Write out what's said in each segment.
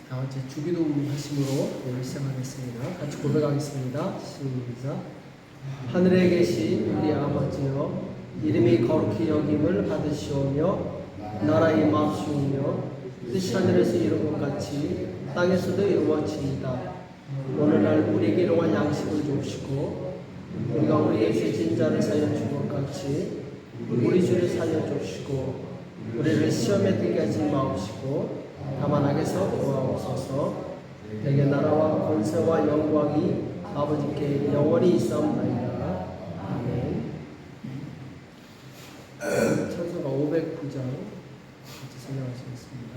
다 같이 주기도문 하심으로 시작하겠습니다. 같이 고백하겠습니다. 시작. 하늘에 계신 우리 아버지여, 이름이 거룩히 여김을 받으시오며 나라 임하시오며 뜻이 하늘에서 이룬 것 같이 땅에서도 이루어지이다. 오늘날 우리에게 일용할 양식을 주시고 우리가 우리의 죄진 자를 사여 준 것 같이 우리 죄를 사여 주시고 우리를 시험에 들게 하지 마옵시고 다만 악에서 구하옵소서. 내게 나라와 권세와 영광이 아버지께 영원히 있사옵나이다. 아멘. 찬송가 509장 같이 선정하시겠습니다.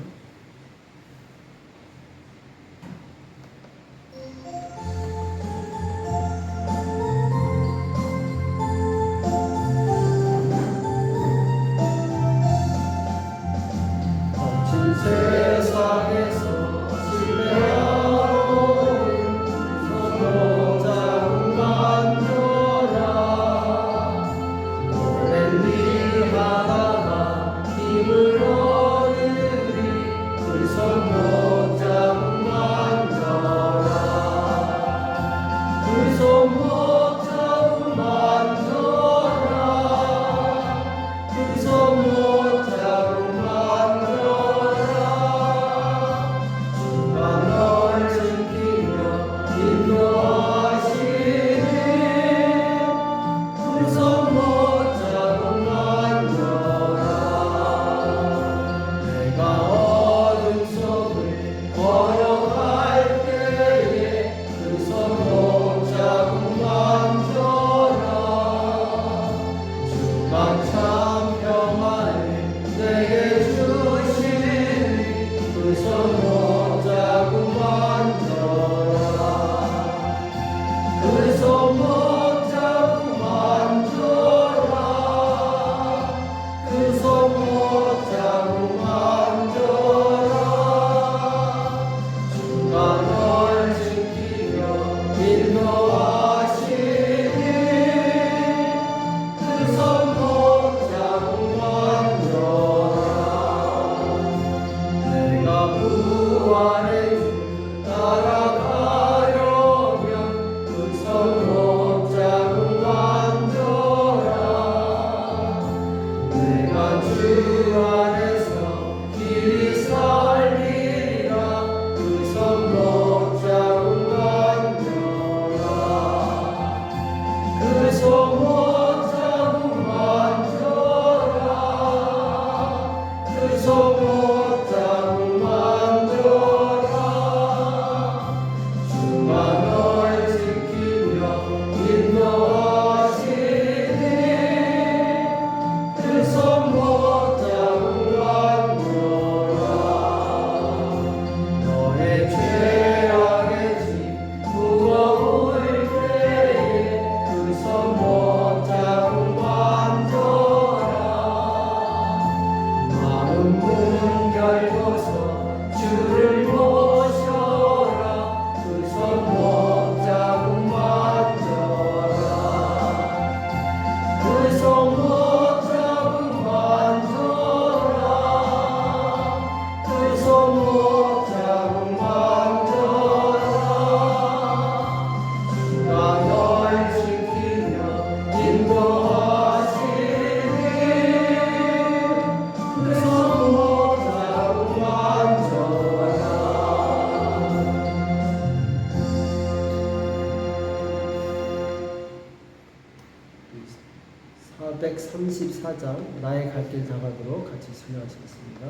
나의 갈 길 다가도록 같이 순례하시겠습니다.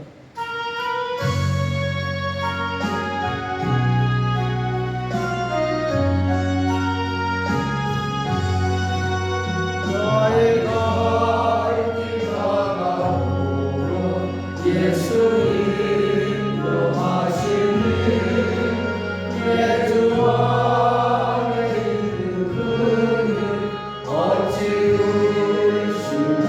나의 갈 길 다가도록 예수 인도하시니 내 주 안에 있는 그는 어찌 의심하리요.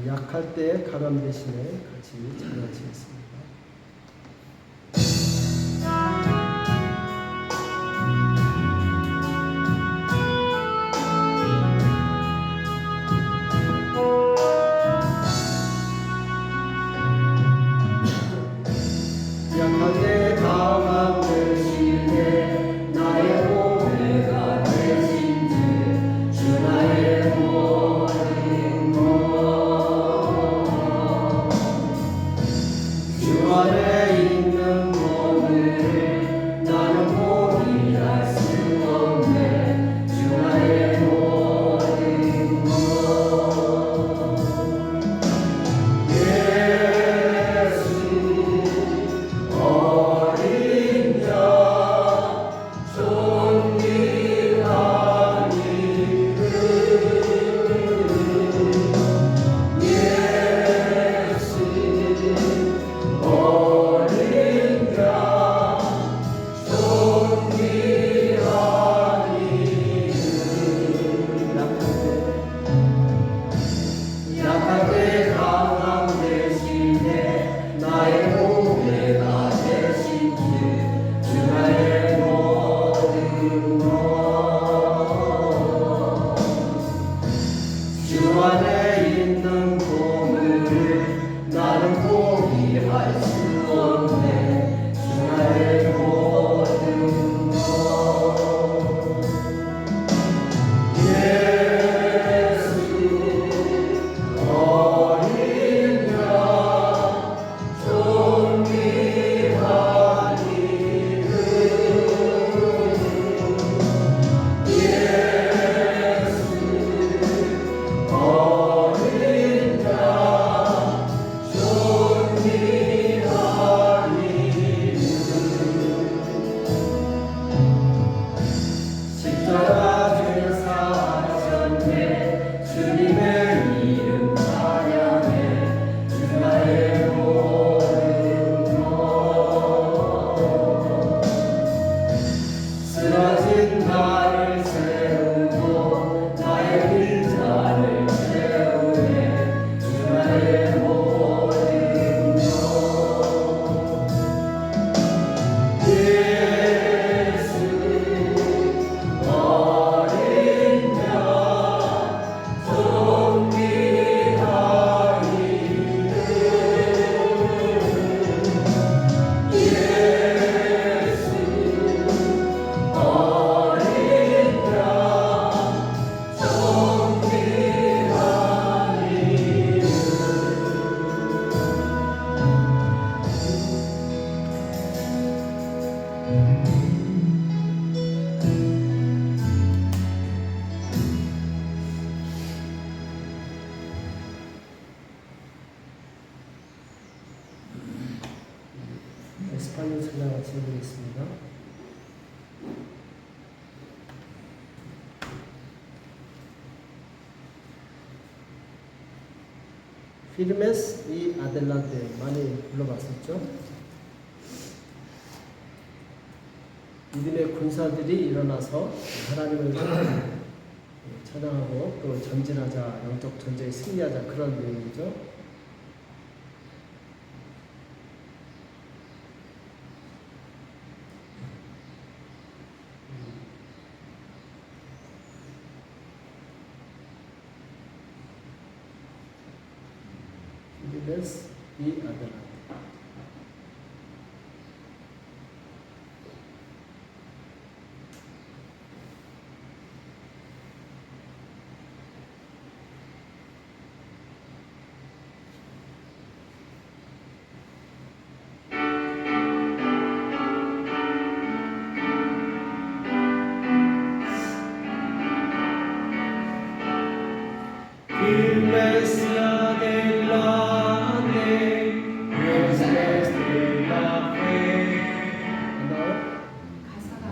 약할 때 가람 대신에 같이 찬양하시겠습니다. 약할 때 강함 대신에 나의 보배가 되신 주 나의 모든 주 안에 있는 몸을 나는 포기할 수 없네. 주 나의 모든 것 예수 어린 양 존귀한 이름 예수 어린 양 존귀한 이름 약할 때 강함 대신에 나의 보배가 되신 주 나의 모든 것주 안에 있는 보물을 나는 포기할 수 없네. 주 나의 모든 것 예수 어린 양 존귀한 이름 예수 어린 양 존귀한 이름 십자가 죄사 하셨네. 주님의 이름 찬양해. 주 나의 모든 것 쓰러진 나를 세우고 나의 빈자를 채우네. 주 나의 모든 것 예수 어린 양 존귀한 이름 예수 어린 양 존귀한 이름 에스파뇰 찬양 같이 드리겠습니다. Firmes y adelante 많이 불러봤었죠. 믿음의 군사들이 일어나서 하나님을 찬양하고 또 전진하자, 영적 전쟁에 승리하자 그런 내용이죠. Firmes y adelante. Iglesia de la fe, Iglesia de la fe. 가사가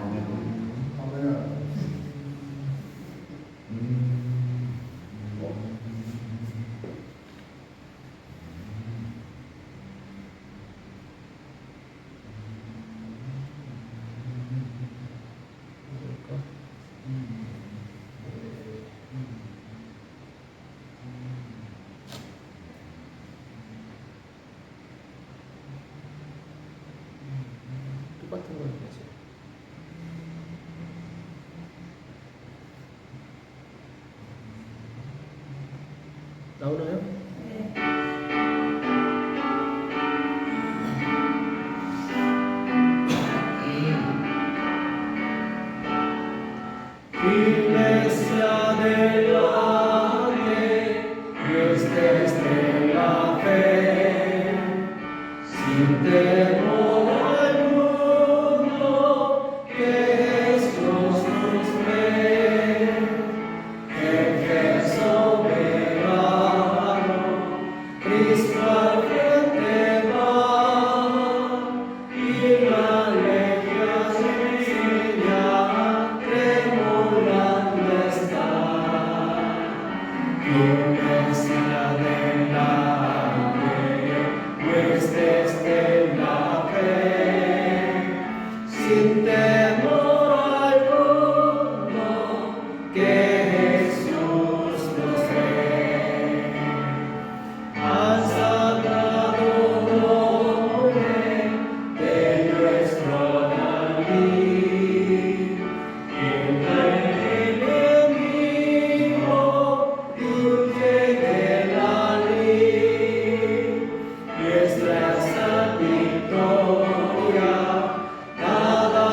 똑같은 건 되지. 나오나요? Iglesia de la fe, Iglesia de la fe, sin temor alguno que Jesús nos ve, que es soberano, Cristo al frente va, y la alegría sencilla tremolando está. Iglesia de la fe, huestes de la fe, sin temor alguno que Jesús nos ve. Al sagrado nombre de nuestro David, el enemigo huye de la lid, nuestra victoria cada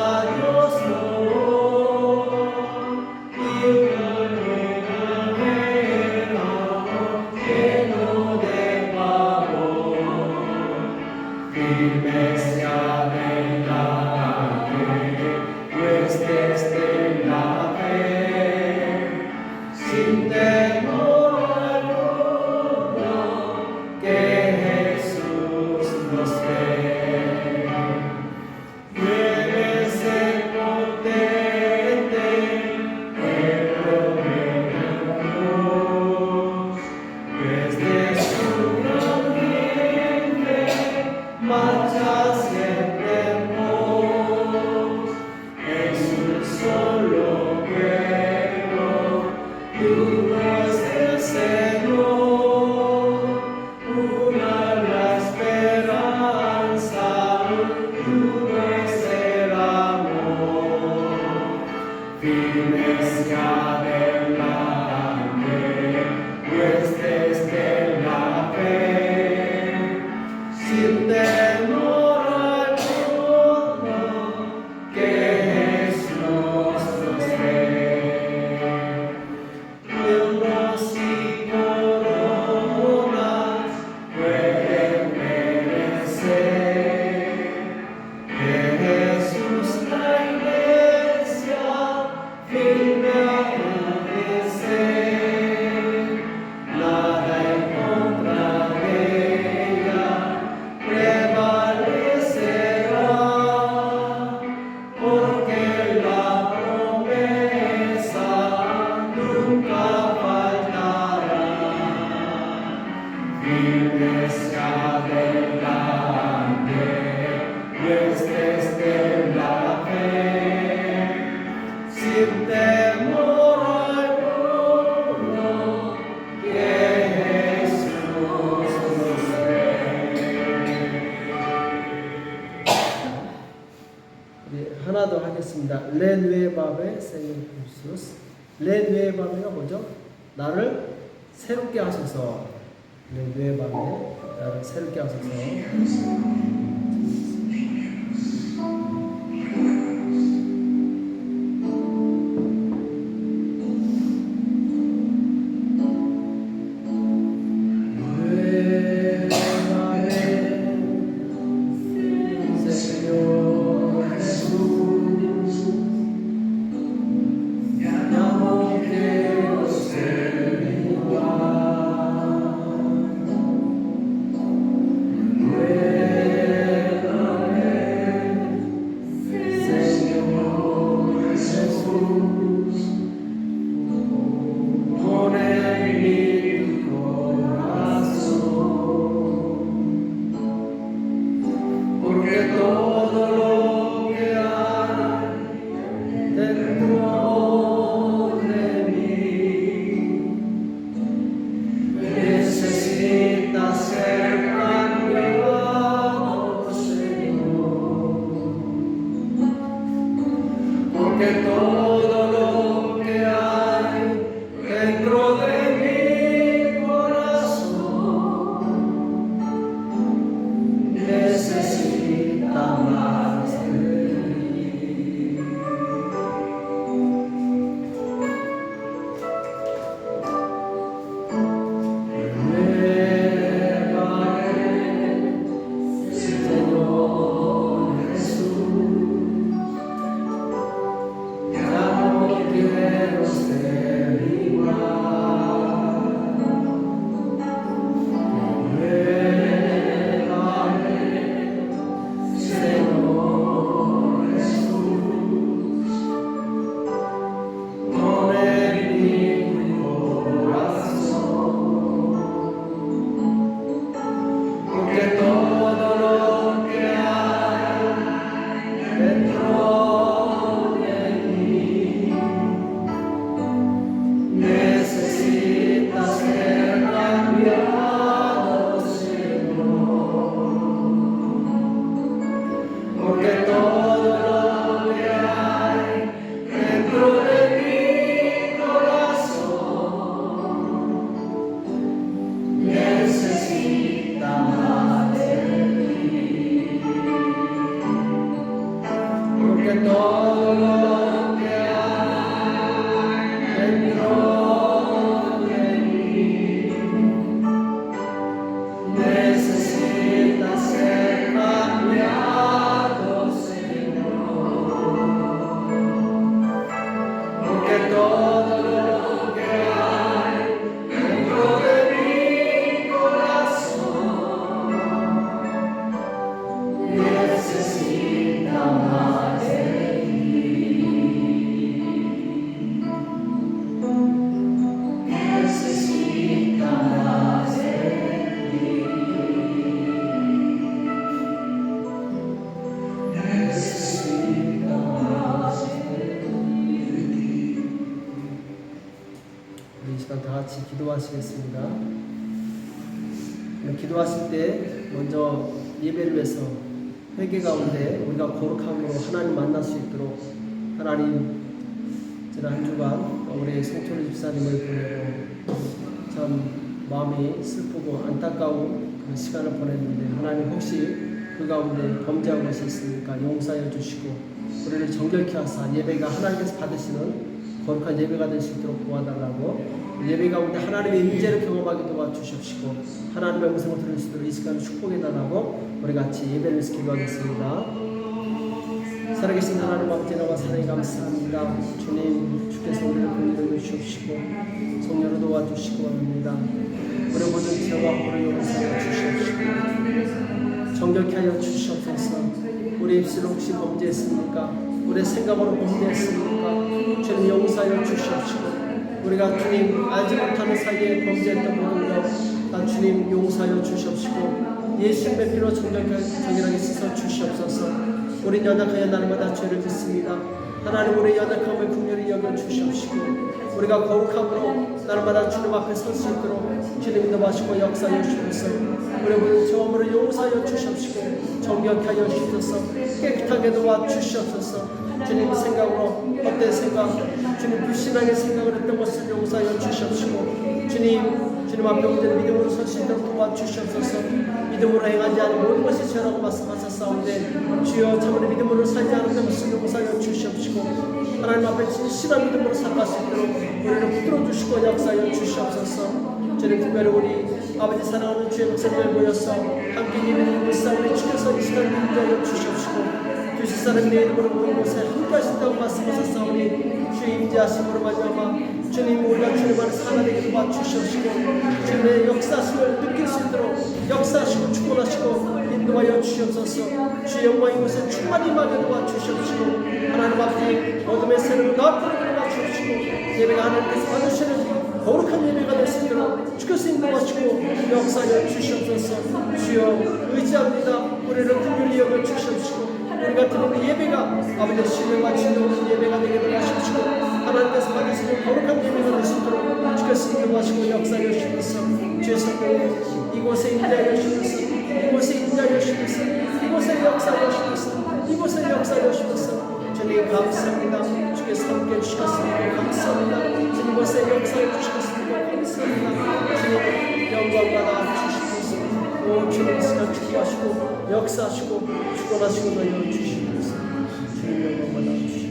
하나 더 하겠습니다. 레누에바베 세뇨푸스스. 레누에바베가 뭐죠? 나를 새롭게 하소서. 레누에바베 나를 새롭게 하소서. 같이 기도하시겠습니다. 기도하실 때 먼저 예배를 위해서 회개 가운데 우리가 거룩함으로 하나님 만날 수 있도록 하나님 지난 한 주간 우리 송철희 집사님을 보내고 참 마음이 슬프고 안타까운 그런 시간을 보냈는데 하나님 혹시 그 가운데 범죄한 것이 있으니까 용서해 주시고 우리를 정결케 하사 예배가 하나님께서 받으시는 거룩한 예배가 될 수 있도록 도와달라고 예배 가운데 하나님의 임재를 경험하게 도와주십시고 하나님의 음성을 들을 수 있도록 이 시간을 축복해달라고 우리 같이 예배를 위해서 기도하겠습니다. 살아계신 하나님 아버지 나와 사랑에 감사합니다. 주님 주께서 우리를 긍휼히 주시옵시고 성령으로 도와주시고 합니다. 우리 모든 죄와 허를 용서하여 주시옵시고 정결케 하여 주시옵소서. 우리 입술로 혹시 범죄했습니까? 우리 생각으로 범죄했습니까? 주님 용서하여 주시옵시고 우리가 주님 알지 못하는 사이에 범죄했던 모든 것 주님 용서하여 주시옵시고 예수님의 피로 정결하게 씻어 주시옵소서. 우린 연약하여 날마다 죄를 짓습니다. 하나님 우리의 연약함을 긍휼히 여겨 주시옵시고 우리가 거룩함으로 날마다 주님 앞에 설 수 있도록 주님 인도하시고 역사하여 주셔서 우리 모든 죄악을 용서하여 주시옵시고 정결케 하여 주셔서 깨끗하게 도와 주시옵소서. 주님 생각으로 헛된 생각, 주님 불신하게 생각을 했던 것을 용서하여 주시옵시고 주님 앞에 우리는 믿음으로 설 수 있도록 도와주시옵소서. 믿음으로 행하지 않은 모든 것이 죄라고 말씀하셨사온데 주여 참으로 믿음으로 살지 않는 것을 용서하여 주시옵시고 하나님 앞에 진실한 믿음으로 살아갈 수 있도록 우리를 붙들어 주시고 역사하여 주시옵소서. 주님 특별히 우리 아버지 사랑하는 주의 백성들 모여서 함께 예배드리는 불쌍히 주께서 이 시간 인도하여 주시옵시고 주실 사람이 내 이름으로 모인 곳에 함께 하신다고 말씀하셨사오니 주의 임재하심으로 말미암아 주님 우리가 주님 안에 살아내게 도와주시옵시고 주님의 역사심을 느낄 수 있도록 역사하시고 축원하시고 인도하여 주시옵소서. 주의 영광 이곳에 충만히 임하게 도와주시옵시고 하나님 앞에 어둠의 새를 나쁘게 도와주시옵시고 예배가 하나님께서 받으시는 거룩한 예배가 될 수 있도록 주께서 인도하시고 역사하여 주시옵소서. 주여 의지합니다. 우리를 긍휼히 여겨 주시옵시고 우리가 드리는 예배가 아버지의 신뢰와 진정한 예배가 되게 하시옵시고 하나님께서 받으시는 거룩한 예배가 될 수 있도록 주께서 인도하시고 역사하여 주시옵소서. 주의 성령 이곳에 임재하여 주시옵소서. 이곳에 임재하여 주시옵소서. 이곳에 역사하여 주시옵소서. 이곳에 역사하여 주시옵소서. 주님 감사합니다. 주께서 함께 주시겠습니다. 감사합니다. 주님 이곳에 역사해 주시겠습니다. 감사합니다. 주님 영광 받아 주시옵소서. 오 주님 이 시간 축복하시고 역사하시고 축원하시고 너희를 주시옵소서. 주님 영광 받아 주시옵소서.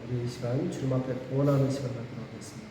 우리 이 시간 주님 앞에 구원하는 시간 갖도록 하겠습니다.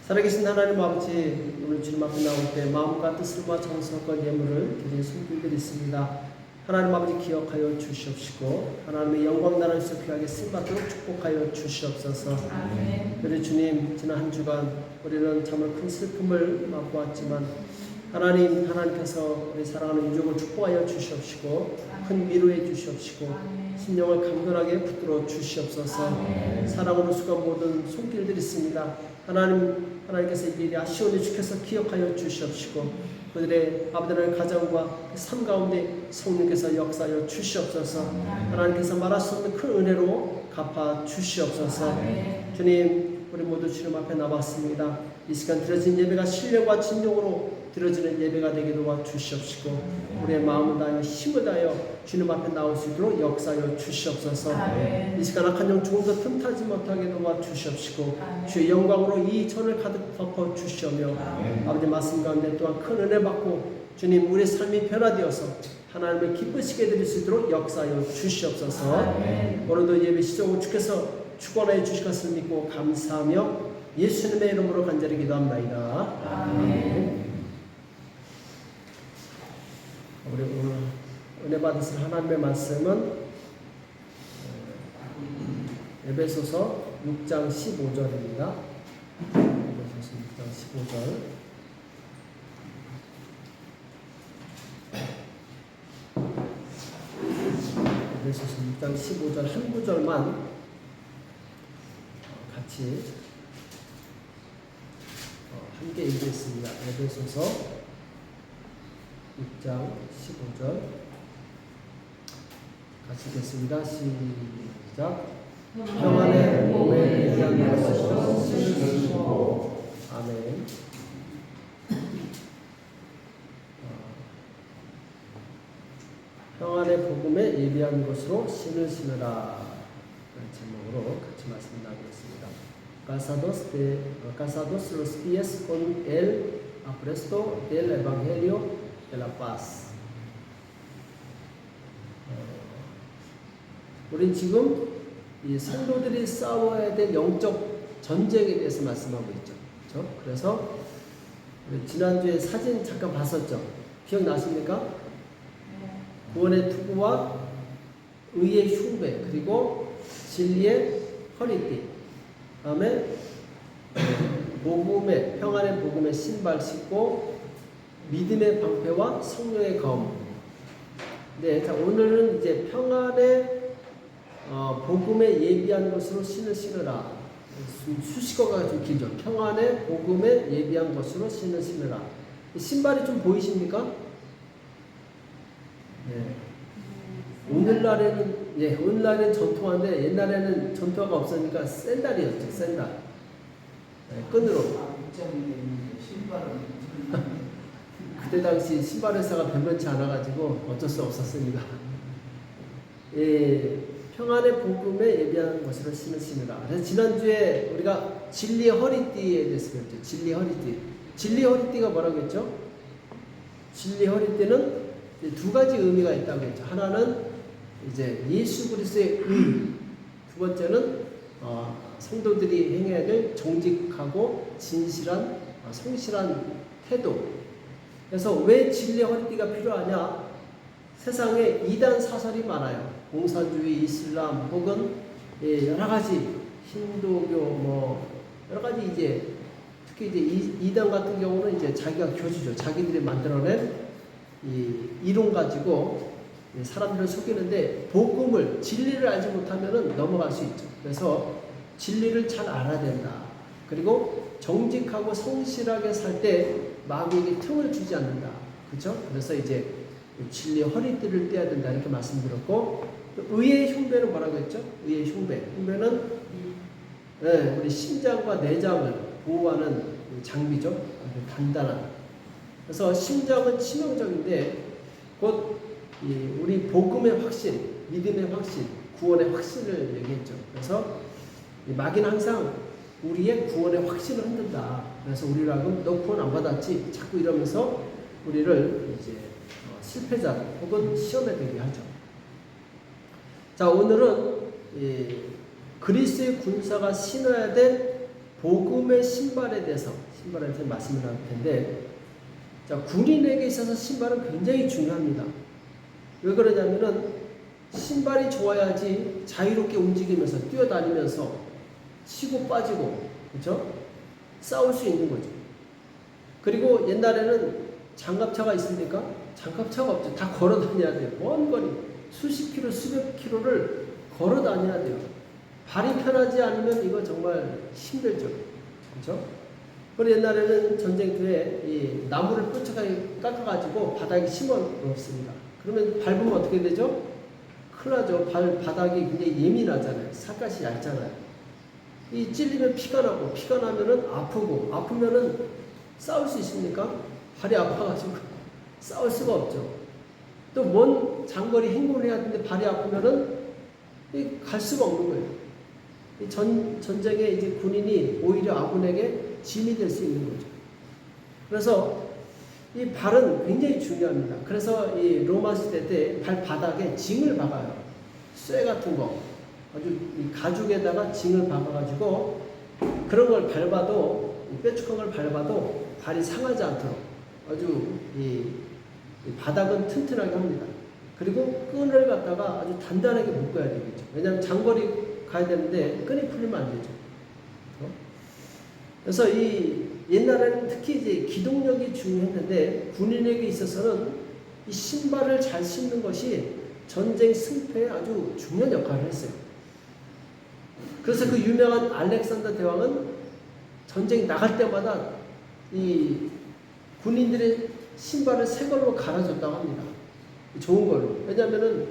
살아계신 하나님 아버지, 오늘 주님 앞에 나올 때 마음과 뜻과 정성과 예물을 드린 손길들이 있습니다. 하나님 아버지 기억하여 주시옵시고 하나님의 영광 나라에서 귀하게 쓰임받도록 축복하여 주시옵소서. 그래 주님, 지난 한 주간 우리는 정말 큰 슬픔을 맛보았지만 하나님께서 우리 사랑하는 유족을 축복하여 주시옵시고 큰 위로해 주시옵시고 심령을 강건하게 붙들어 주시옵소서. 사랑으로 수고한 모든 손길들이 있습니다. 하나님께서 이 일이 아쉬우니 주께서 기억하여 주시옵시고 그들의 아버지의 가정과 삶 가운데 성령께서 역사하여 주시옵소서. 하나님께서 말할 수 없는 큰 은혜로 갚아 주시옵소서. 주님, 우리 모두 주님 앞에 나왔습니다. 이 시간 드려진 예배가 신뢰와 진정으로 드려지는 예배가 되게 도와주시옵시고 우리의 마음을 다하여 힘을 다하여 주님 앞에 나올 수 있도록 역사하여 주시옵소서. 이 시간 악한 영 조금도 틈타지 못하게 도와주시옵시고 주의 영광으로 이 전을 가득 덮어 주시오며 아버지 말씀 가운데 또한 큰 은혜 받고 주님 우리의 삶이 변화되어서 하나님을 기쁘시게 드릴 수 있도록 역사하여 주시옵소서. 오늘도 예배 시작으로 주께서 축원하여 주실 것을 믿고 감사하며 예수님의 이름으로 간절히 기도합니다. 아멘. 우리 오늘 은혜 받으실 하나님의 말씀은 에베소서 6장 15절입니다. 에베소서 6장 15절. 에베소서 6장 15절 한 구절만 같이 함께 읽겠습니다. 에베소서 6장 15절 같이 읽겠습니다. 시작. 평안의 복음에 예비한 것으로 신을 신고. 아멘. 평안의 복음에 예비한 것으로 신을 신으라. 라는 제목으로 같이 말씀 나누겠습니다. Casados los pies con el apresto del Evangelio de la Paz. 우린 지금 이 성도들이 싸워야 될 영적 전쟁에 대해서 말씀하고 있죠. 그렇죠? 그래서 지난주에 사진 잠깐 봤었죠. 기억나십니까? 구원의 투구와 의의 흉배, 그리고 진리의 허리띠, 다음에 복음의, 평안의 복음의 신발 신고 믿음의 방패와 성령의 검. 네, 자, 오늘은 이제 평안의 복음에 예비한 것으로 신을 신으라. 수식어가 좀 길죠. 평안의 복음에 예비한 것으로 신을 신으라. 신발이 좀 보이십니까? 네. 오늘날에는 전통화인데 옛날에는 전통화가 없으니까 샌달이었죠. 샌달. 네, 끈으로. 그때 당시 신발 회사가 변변치 않아가지고 어쩔 수 없었습니다. 예, 평안의 복음에 예비한 것으로 신을 신으라. 그래서 지난주에 우리가 진리의 허리띠에 대해서 배웠죠. 진리의 허리띠. 진리의 허리띠가 뭐라고 했죠? 진리의 허리띠는 두 가지 의미가 있다고 했죠. 하나는 이제 예수 그리스도의 의, 두 번째는 성도들이 행해야 될 정직하고 진실한 성실한 태도. 그래서 왜 진리의 허리띠가 필요하냐? 세상에 이단 사설이 많아요. 공산주의, 이슬람 혹은 여러 가지 힌두교 여러 가지 이제 특히 이제 이단 같은 경우는 이제 자기가 교주죠. 자기들이 만들어낸 이 이론 가지고 사람들을 속이는데 복음을 진리를 알지 못하면은 넘어갈 수 있죠. 그래서 진리를 잘 알아야 된다. 그리고 정직하고 성실하게 살 때 마귀에게 틈을 주지 않는다. 그렇죠? 그래서 이제 진리의 허리띠를 떼야 된다 이렇게 말씀드렸고, 의의 흉배는 뭐라고 했죠? 의의 흉배. 흉배는 우리 심장과 내장을 보호하는 장비죠. 아주 단단한. 그래서 심장은 치명적인데 곧 우리 복음의 확신, 믿음의 확신, 구원의 확신을 얘기했죠. 그래서 마귀는 항상 우리의 구원의 확신을 흔든다. 그래서 우리라고 너 구원 안 받았지? 자꾸 이러면서 우리를 이제 실패자 혹은 시험에 들게 하죠. 자, 오늘은 그리스도의 군사가 신어야 될 복음의 신발에 대해서 말씀을 나눌 텐데, 자, 군인에게 있어서 신발은 굉장히 중요합니다. 왜 그러냐면은 신발이 좋아야지 자유롭게 움직이면서 뛰어다니면서 치고 빠지고, 그렇죠? 싸울 수 있는 거죠. 그리고 옛날에는 장갑차가 있습니까? 장갑차가 없죠. 다 걸어 다녀야 돼요. 먼 거리, 수십 킬로, 수백 킬로를 걸어 다녀야 돼요. 발이 편하지 않으면 이거 정말 힘들죠. 그렇죠? 그리고 옛날에는 전쟁터에 이 나무를 뾰족하게 깎아가지고 바닥에 심어 놓습니다. 그러면 밟으면 어떻게 되죠? 큰일 나죠. 바닥이 굉장히 예민하잖아요. 살갗이 얇잖아요. 이 찔리면 피가 나고, 피가 나면은 아프면은 싸울 수 있습니까? 발이 아파가지고 싸울 수가 없죠. 또 먼 장거리 행군을 해야 되는데 발이 아프면은 갈 수가 없는 거예요. 이 전쟁에 이제 군인이 오히려 아군에게 짐이 될 수 있는 거죠. 그래서 이 발은 굉장히 중요합니다. 그래서 이 로마 시대 때 발바닥에 징을 박아요. 쇠 같은 거. 아주 이 가죽에다가 징을 박아가지고 그런 걸 밟아도, 뾰족한 걸 밟아도 발이 상하지 않도록 아주 이 바닥은 튼튼하게 합니다. 그리고 끈을 갖다가 아주 단단하게 묶어야 되겠죠. 왜냐하면 장거리 가야 되는데 끈이 풀리면 안 되죠. 그래서 이 옛날에는 특히 이제 기동력이 중요했는데 군인에게 있어서는 이 신발을 잘 신는 것이 전쟁 승패에 아주 중요한 역할을 했어요. 그래서 그 유명한 알렉산더 대왕은 전쟁 나갈 때마다 이 군인들의 신발을 새 걸로 갈아줬다고 합니다. 좋은 걸로. 왜냐하면은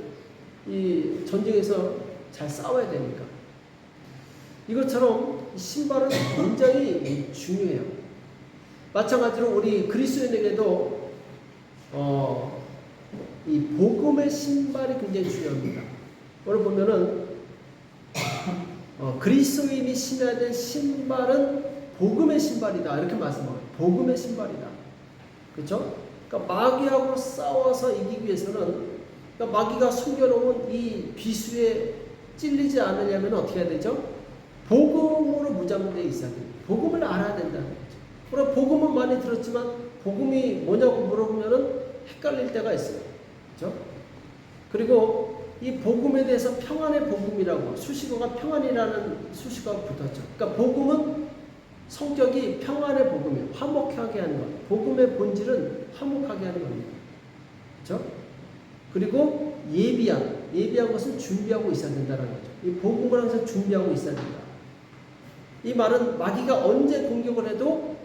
이 전쟁에서 잘 싸워야 되니까. 이것처럼 신발은 굉장히 중요해요. 마찬가지로 우리 그리스도인에게도 이 복음의 신발이 굉장히 중요합니다. 오늘 보면은 그리스도인이 신어야 될 신발은 복음의 신발이다 이렇게 말씀해요. 복음의 신발이다. 그렇죠? 그러니까 마귀하고 싸워서 이기기 위해서는, 그러니까 마귀가 숨겨놓은 이 비수에 찔리지 않으려면 어떻게 해야 되죠? 복음으로 무장되어 있어야 됩니다. 복음을 알아야 된다는 거죠. 그럼 복음은 많이 들었지만 복음이 뭐냐고 물어보면은 헷갈릴 때가 있어요. 그렇죠? 그리고 이 복음에 대해서 평안의 복음이라고, 수식어가 평안이라는 수식어가 붙었죠. 그러니까 복음은 성격이 평안의 복음이에요. 화목하게 하는 것. 복음의 본질은 화목하게 하는 겁니다. 그렇죠? 그리고 예비한 것은 준비하고 있어야 된다는 거죠. 이 복음을 항상 준비하고 있어야 된다. 이 말은 마귀가 언제 공격을 해도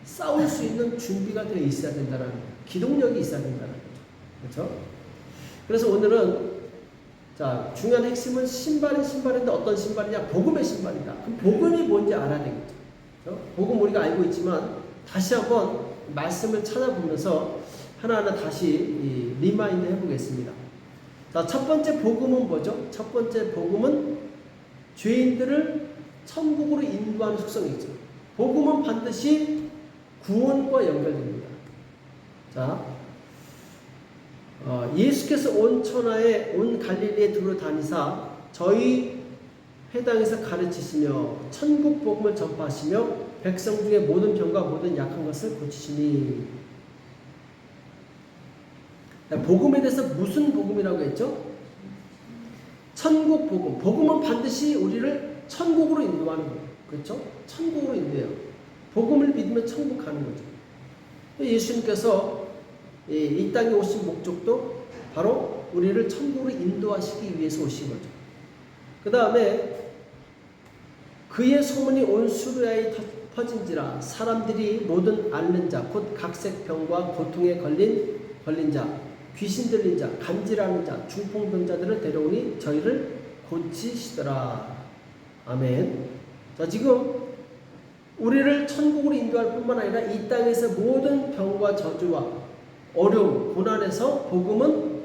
싸울 수 있는 준비가 되어 있어야 된다는 거예요. 기동력이 있어야 된다는 거죠. 그렇죠? 그래서 오늘은 중요한 핵심은 신발인데 어떤 신발이냐? 복음의 신발이다. 그럼 복음이 뭔지 알아야 되겠죠. 그렇죠? 복음 우리가 알고 있지만 다시 한번 말씀을 찾아보면서 하나하나 다시 리마인드 해보겠습니다. 첫 번째 복음은 뭐죠? 첫 번째 복음은 죄인들을 천국으로 인도하는 속성이 있죠. 복음은 반드시 구원과 연결됩니다. 예수께서 온 천하에 온 갈릴리에 두루 다니사 저희 회당에서 가르치시며 천국 복음을 전파하시며 백성 중에 모든 병과 모든 약한 것을 고치시니. 복음에 대해서 무슨 복음이라고 했죠? 천국 복음. 복음은 반드시 우리를 천국으로 인도하는 거예요. 그렇죠? 천국으로 인도해요. 복음을 믿으면 천국 가는 거죠. 예수님께서 이 땅에 오신 목적도 바로 우리를 천국으로 인도하시기 위해서 오신 거죠. 그 다음에 그의 소문이 온 수르야에 퍼진지라 사람들이 모든 앓는 자 곧 각색 병과 고통에 걸린 자 귀신 들린 자 간질하는 자 중풍병자들을 데려오니 저희를 고치시더라. 아멘. 지금 우리를 천국으로 인도할 뿐만 아니라 이 땅에서 모든 병과 저주와 어려움, 고난에서 복음은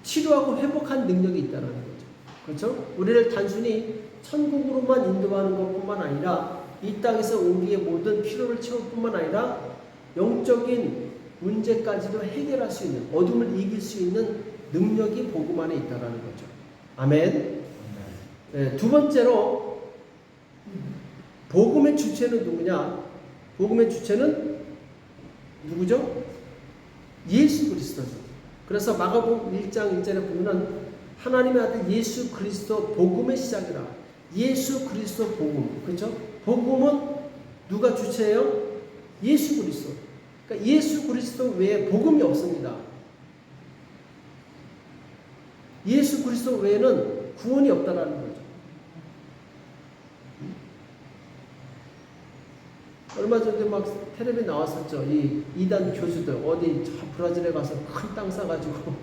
치료하고 회복한 능력이 있다는 거죠. 그렇죠? 우리를 단순히 천국으로만 인도하는 것뿐만 아니라 이 땅에서 우리의 모든 필요를 채울 뿐만 아니라 영적인 문제까지도 해결할 수 있는, 어둠을 이길 수 있는 능력이 복음 안에 있다는 거죠. 아멘. 네, 두 번째로 복음의 주체는 누구냐? 복음의 주체는 누구죠? 예수 그리스도죠. 그래서 마가복음 1장 1절에 보면 하나님의 아들 예수 그리스도 복음의 시작이라. 예수 그리스도 복음. 그렇죠? 복음은 누가 주체예요? 예수 그리스도. 그러니까 예수 그리스도 외에 복음이 없습니다. 예수 그리스도 외에는 구원이 없다라는 거죠. 얼마 전에 막 텔레비에 나왔었죠. 이 이단 교수들 어디 브라질에 가서 큰 땅 사가지고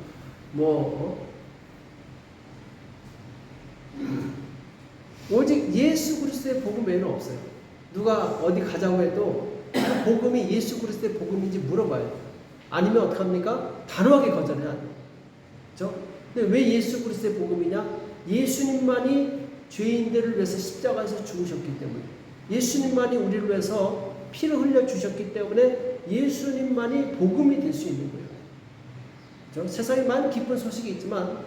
오직 예수 그리스도의 복음 외에는 없어요. 누가 어디 가자고 해도 그 복음이 예수 그리스도의 복음인지 물어봐요. 아니면 어떡합니까? 단호하게 거절해야 돼요. 그렇죠? 근데 왜 예수 그리스도의 복음이냐? 예수님만이 죄인들을 위해서 십자가에서 죽으셨기 때문에, 예수님만이 우리를 위해서 피를 흘려 주셨기 때문에 예수님만이 복음이 될 수 있는 거예요. 그렇죠? 세상에 많은 기쁜 소식이 있지만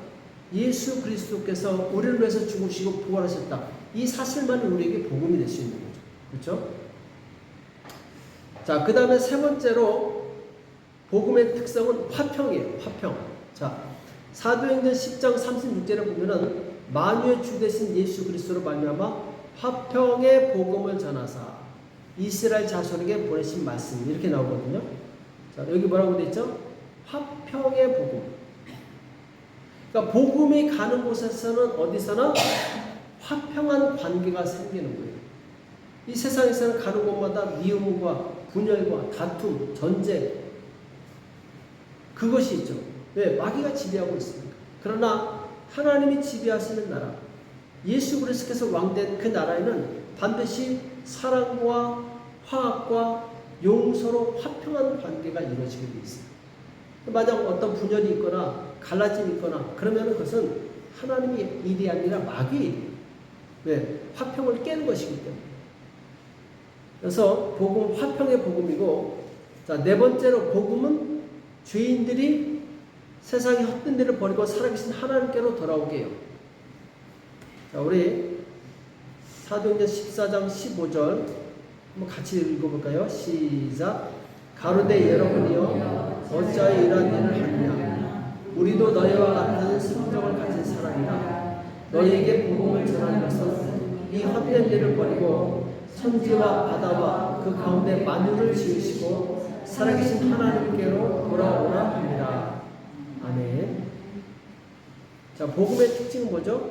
예수 그리스도께서 우리를 위해서 죽으시고 부활하셨다. 이 사실만이 우리에게 복음이 될 수 있는 거죠. 그렇죠? 자, 그 다음에 세 번째로 복음의 특성은 화평이에요. 화평. 자, 사도행전 10장 36절에 보면은 만유의 주 되신 예수 그리스도로 말미암아 화평의 복음을 전하사 이스라엘 자손에게 보내신 말씀, 이렇게 나오거든요. 자, 여기 뭐라고 되어 있죠? 화평의 복음. 그러니까 복음이 가는 곳에서는 어디서나 화평한 관계가 생기는 거예요. 이 세상에서는 가는 곳마다 미움과 분열과 다툼, 전쟁, 그것이 있죠. 왜? 마귀가 지배하고 있으니까. 그러나 하나님이 지배하시는 나라, 예수 그리스도께서 왕된 그 나라에는 반드시 사랑과 화합과 용서로 화평한 관계가 이루어지게 되어 있어요. 만약 어떤 분열이 있거나 갈라짐이 있거나 그러면 그것은 하나님의 일이 아니라 마귀의 일이에요. 왜? 화평을 깨는 것이기 때문에. 그래서 복음은 화평의 복음이고, 자, 네 번째로 복음은 죄인들이 세상의 헛된 데를 버리고 살아계신 하나님께로 돌아오게 해요. 자, 우리 사도행전 14장 15절 한번 같이 읽어볼까요? 시작. 가로되 여러분이여 어찌하여 이러한 일을 하느냐. 우리도 너희와 같은 성정을 가진 사람이라. 너희에게 복음을 전하는 것은 이 헛된 일을 버리고 천지와 바다와 그 가운데 만유를 지으시고 살아계신 하나님께로 돌아오라 합니다. 아멘. 자, 복음의 특징은 뭐죠?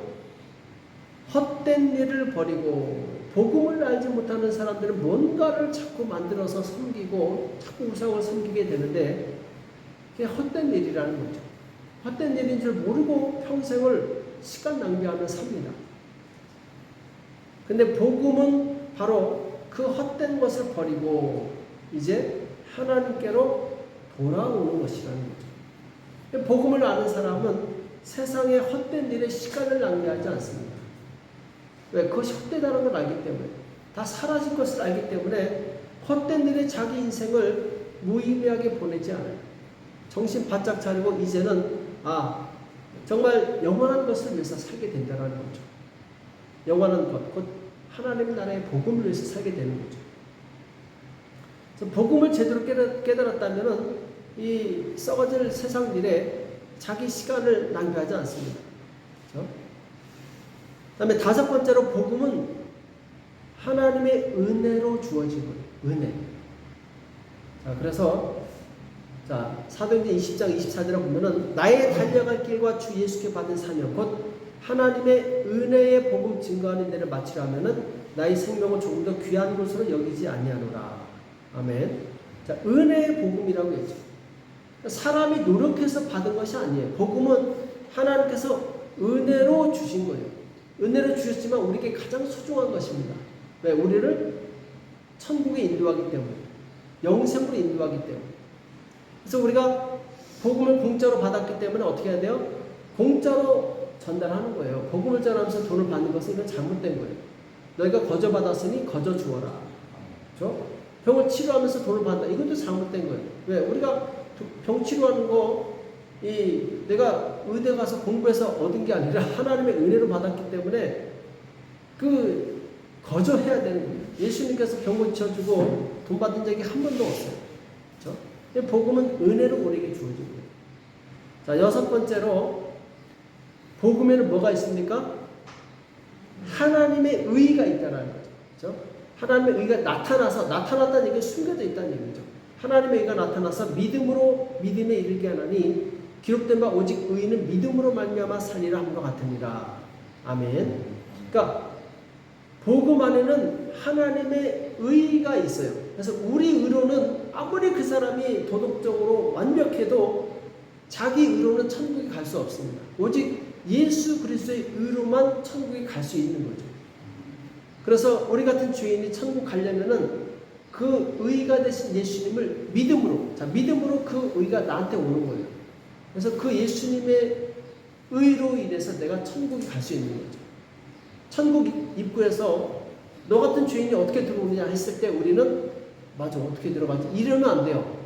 헛된 일을 버리고, 복음을 알지 못하는 사람들은 뭔가를 자꾸 만들어서 섬기고 자꾸 우상을 섬기게 되는데, 그게 헛된 일이라는 거죠. 헛된 일인 줄 모르고 평생을 시간 낭비하며 삽니다. 근데 복음은 바로 그 헛된 것을 버리고 이제 하나님께로 돌아오는 것이라는 거죠. 복음을 아는 사람은 세상의 헛된 일에 시간을 낭비하지 않습니다. 왜? 그것이 헛되다는 걸 알기 때문에, 다 사라질 것을 알기 때문에 헛된 일에 자기 인생을 무의미하게 보내지 않아요. 정신 바짝 차리고 이제는 정말 영원한 것을 위해서 살게 된다는 거죠. 영원한 것, 곧 하나님 나라의 복음을 위해서 살게 되는 거죠. 그래서 복음을 제대로 깨달았다면 이 썩어질 세상 일에 자기 시간을 낭비하지 않습니다. 그렇죠? 그 다음에 다섯 번째로 복음은 하나님의 은혜로 주어진 거예요. 은혜. 자, 그래서 사도행전 20장 24절에 보면은 나의 달려갈 길과 주 예수께 받은 사명 곧 하나님의 은혜의 복음 증거하는 데를 마치려 하면은 나의 생명을 조금 더 귀한 것으로 여기지 아니하노라. 아멘. 자, 은혜의 복음이라고 했죠. 사람이 노력해서 받은 것이 아니에요. 복음은 하나님께서 은혜로 주신 거예요. 은혜로 주셨지만 우리에게 가장 소중한 것입니다. 왜? 우리를 천국에 인도하기 때문에, 영생으로 인도하기 때문에. 그래서 우리가 복음을 공짜로 받았기 때문에 어떻게 해야 돼요? 공짜로 전달하는 거예요. 복음을 전하면서 돈을 받는 것은 이건 잘못된 거예요. 너희가 거저 받았으니 거저 주어라. 그렇죠? 병을 치료하면서 돈을 받는다. 이것도 잘못된 거예요. 왜? 우리가 병 치료하는 거, 내가 의대 가서 공부해서 얻은 게 아니라 하나님의 은혜로 받았기 때문에 거저해야 되는 거예요. 예수님께서 병 고쳐주고 돈 받은 적이 한 번도 없어요. 그렇죠? 복음은 은혜로 우리에게 주어진 거예요. 자, 여섯 번째로 복음에는 뭐가 있습니까? 하나님의 의가 있다는 거죠. 그렇죠? 하나님의 의가 나타났다는 얘기가 숨겨져 있다는 얘기죠. 하나님의 의가 나타나서 믿음으로 믿음에 이르게 하나니 기록된 바 오직 의인은 믿음으로 말미암아 살리라 함과 같으니라. 아멘. 그러니까 복음 안에는 하나님의 의가 있어요. 그래서 우리 의로는 아무리 그 사람이 도덕적으로 완벽해도 자기 의로는 천국에 갈 수 없습니다. 오직 예수 그리스도의 의로만 천국에 갈 수 있는 거죠. 그래서 우리 같은 죄인이 천국 가려면은 그 의가 되신 예수님을 믿음으로 그 의가 나한테 오는 거예요. 그래서 그 예수님의 의로 인해서 내가 천국에 갈 수 있는 거죠. 천국 입구에서 너 같은 죄인이 어떻게 들어오느냐 했을 때 우리는 맞아, 어떻게 들어가지? 이러면 안 돼요.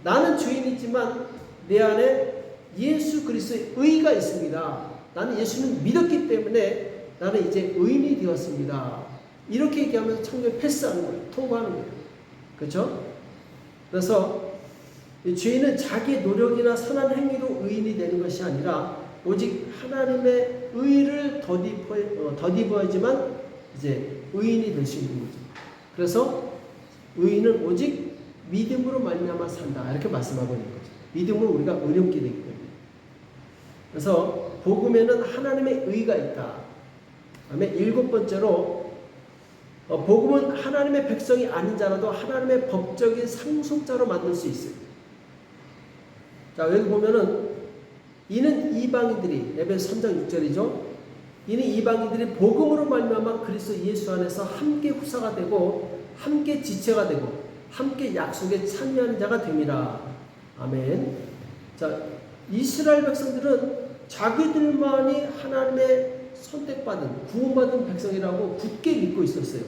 나는 죄인이지만 내 안에 예수 그리스도의 의가 있습니다. 나는 예수님을 믿었기 때문에 나는 이제 의인이 되었습니다. 이렇게 얘기하면서 천국에 패스하는 거예요. 통과하는 거예요. 그렇죠? 그래서 이 죄인은 자기의 노력이나 선한 행위로 의인이 되는 것이 아니라 오직 하나님의 의를 덧입어야지만 이제 의인이 될 수 있는 거죠. 그래서 의인은 오직 믿음으로 말미암아 산다. 이렇게 말씀하고 있는 거죠. 믿음으로 우리가 의롭게 되기 때문에. 그래서 복음에는 하나님의 의가 있다. 그다음에 일곱 번째로 복음은 하나님의 백성이 아닌 자라도 하나님의 법적인 상속자로 만들 수 있어요. 자, 여기 보면은 이는 이방인들이 에베소 3장 6절이죠. 이는 이방인들이 복음으로 말미암아 그리스도 예수 안에서 함께 후사가 되고 함께 지체가 되고 함께 약속에 참여하는 자가 됨이라. 아멘. 자, 이스라엘 백성들은 자기들만이 하나님의 선택받은 구원받은 백성이라고 굳게 믿고 있었어요.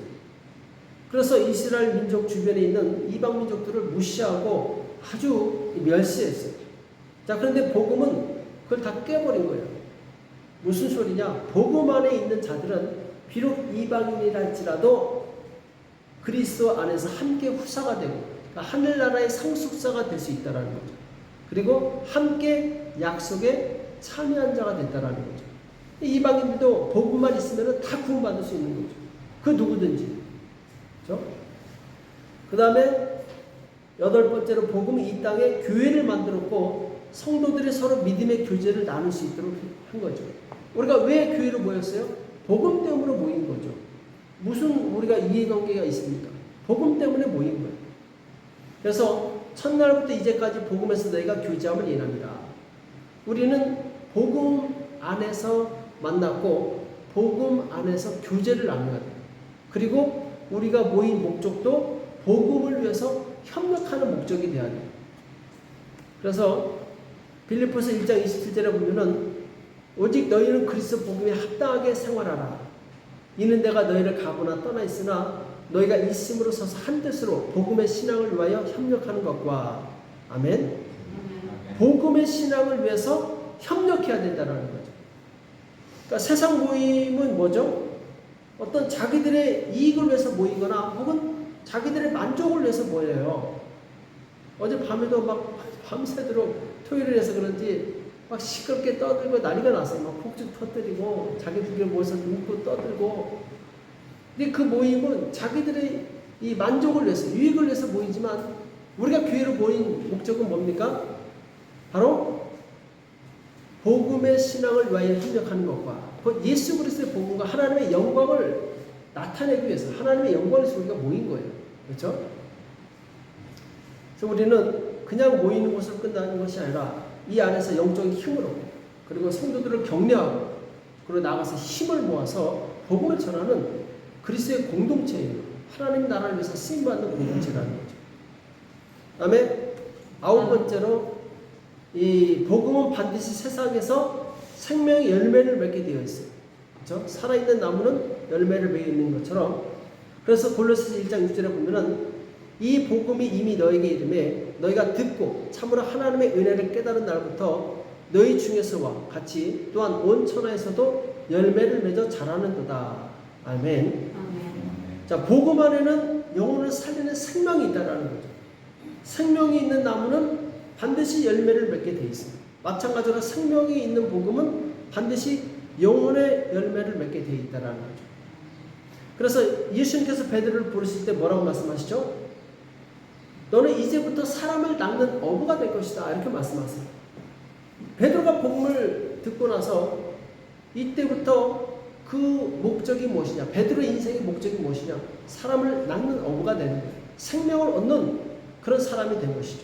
그래서 이스라엘 민족 주변에 있는 이방 민족들을 무시하고 아주 멸시했어요. 자, 그런데 복음은 그걸 다 깨버린 거예요. 무슨 소리냐? 복음 안에 있는 자들은 비록 이방인이라 할지라도 그리스도 안에서 함께 후사가 되고, 그러니까 하늘나라의 상속자가 될 수 있다는 거죠. 그리고 함께 약속에 참여한 자가 됐다는 거죠. 이방인들도 복음만 있으면 다 구원받을 수 있는 거죠. 그 누구든지. 그렇죠? 그 다음에 8번째로 복음은 이 땅에 교회를 만들었고 성도들이 서로 믿음의 교제를 나눌 수 있도록 한 거죠. 우리가 왜 교회로 모였어요? 복음 때문에 모인 거죠. 무슨 우리가 이해관계가 있습니까? 복음 때문에 모인 거예요. 그래서 첫날부터 이제까지 복음에서 너희가 교제함을 인합니다. 우리는 복음 안에서 만났고 복음 안에서 교제를 나눠야 돼요. 그리고 우리가 모인 목적도 복음을 위해서 협력하는 목적이 돼야 돼요. 그래서 빌립보서 1장 27절에 보면은 오직 너희는 그리스도 복음에 합당하게 생활하라. 이는 내가 너희를 가보나 떠나 있으나 너희가 일심으로 서서 한 뜻으로 복음의 신앙을 위하여 협력하는 것과 아멘. 복음의 신앙을 위해서 협력해야 된다는 거죠. 그러니까 세상 모임은 뭐죠? 어떤 자기들의 이익을 위해서 모이거나 혹은 자기들의 만족을 위해서 모여요. 어제 밤에도 막 밤새도록 토요일에 해서 그런지 막 시끄럽게 떠들고 난리가 났어요. 막 폭죽 터뜨리고 자기들끼리 모여서 눈고 떠들고. 근데 그 모임은 자기들의 이 만족을 위해서 유익을 위해서 모이지만 우리가 교회로 모인 목적은 뭡니까? 바로 복음의 신앙을 위하여 협력하는 것과 곧 예수 그리스도의 복음과 하나님의 영광을 나타내기 위해서 하나님의 영광을 위해서 우리가 모인 거예요. 그렇죠? 그래서 우리는 그냥 모이는 곳으로 끝나는 것이 아니라 이 안에서 영적인 힘을 얻고 그리고 성도들을 격려하고 그리고 나가서 힘을 모아서 복음을 전하는 그리스도의 공동체예요. 하나님 나라를 위해서 쓰임받는 공동체라는 거죠. 그 다음에 9번째로 이 복음은 반드시 세상에서 생명의 열매를 맺게 되어 있어요. 그렇죠? 살아있는 나무는 열매를 맺는 것처럼 그래서 골로새서 1장 6절에 보면은 이 복음이 이미 너에게 이름에 너희가 듣고 참으로 하나님의 은혜를 깨달은 날부터 너희 중에서와 같이 또한 온 천하에서도 열매를 맺어 자라는도다. 아멘. 자, 복음 안에는 영혼을 살리는 생명이 있다라는 거죠. 생명이 있는 나무는 반드시 열매를 맺게 돼 있습니다. 마찬가지로 생명이 있는 복음은 반드시 영혼의 열매를 맺게 돼 있다라는 거죠. 그래서 예수님께서 베드로를 부르실 때 뭐라고 말씀하시죠? 너는 이제부터 사람을 낚는 어부가 될 것이다. 이렇게 말씀하세요. 베드로가 복음을 듣고 나서 이때부터 그 목적이 무엇이냐? 베드로의 인생의 목적이 무엇이냐? 사람을 낚는 어부가 되는 거예요. 생명을 얻는 그런 사람이 된 것이죠.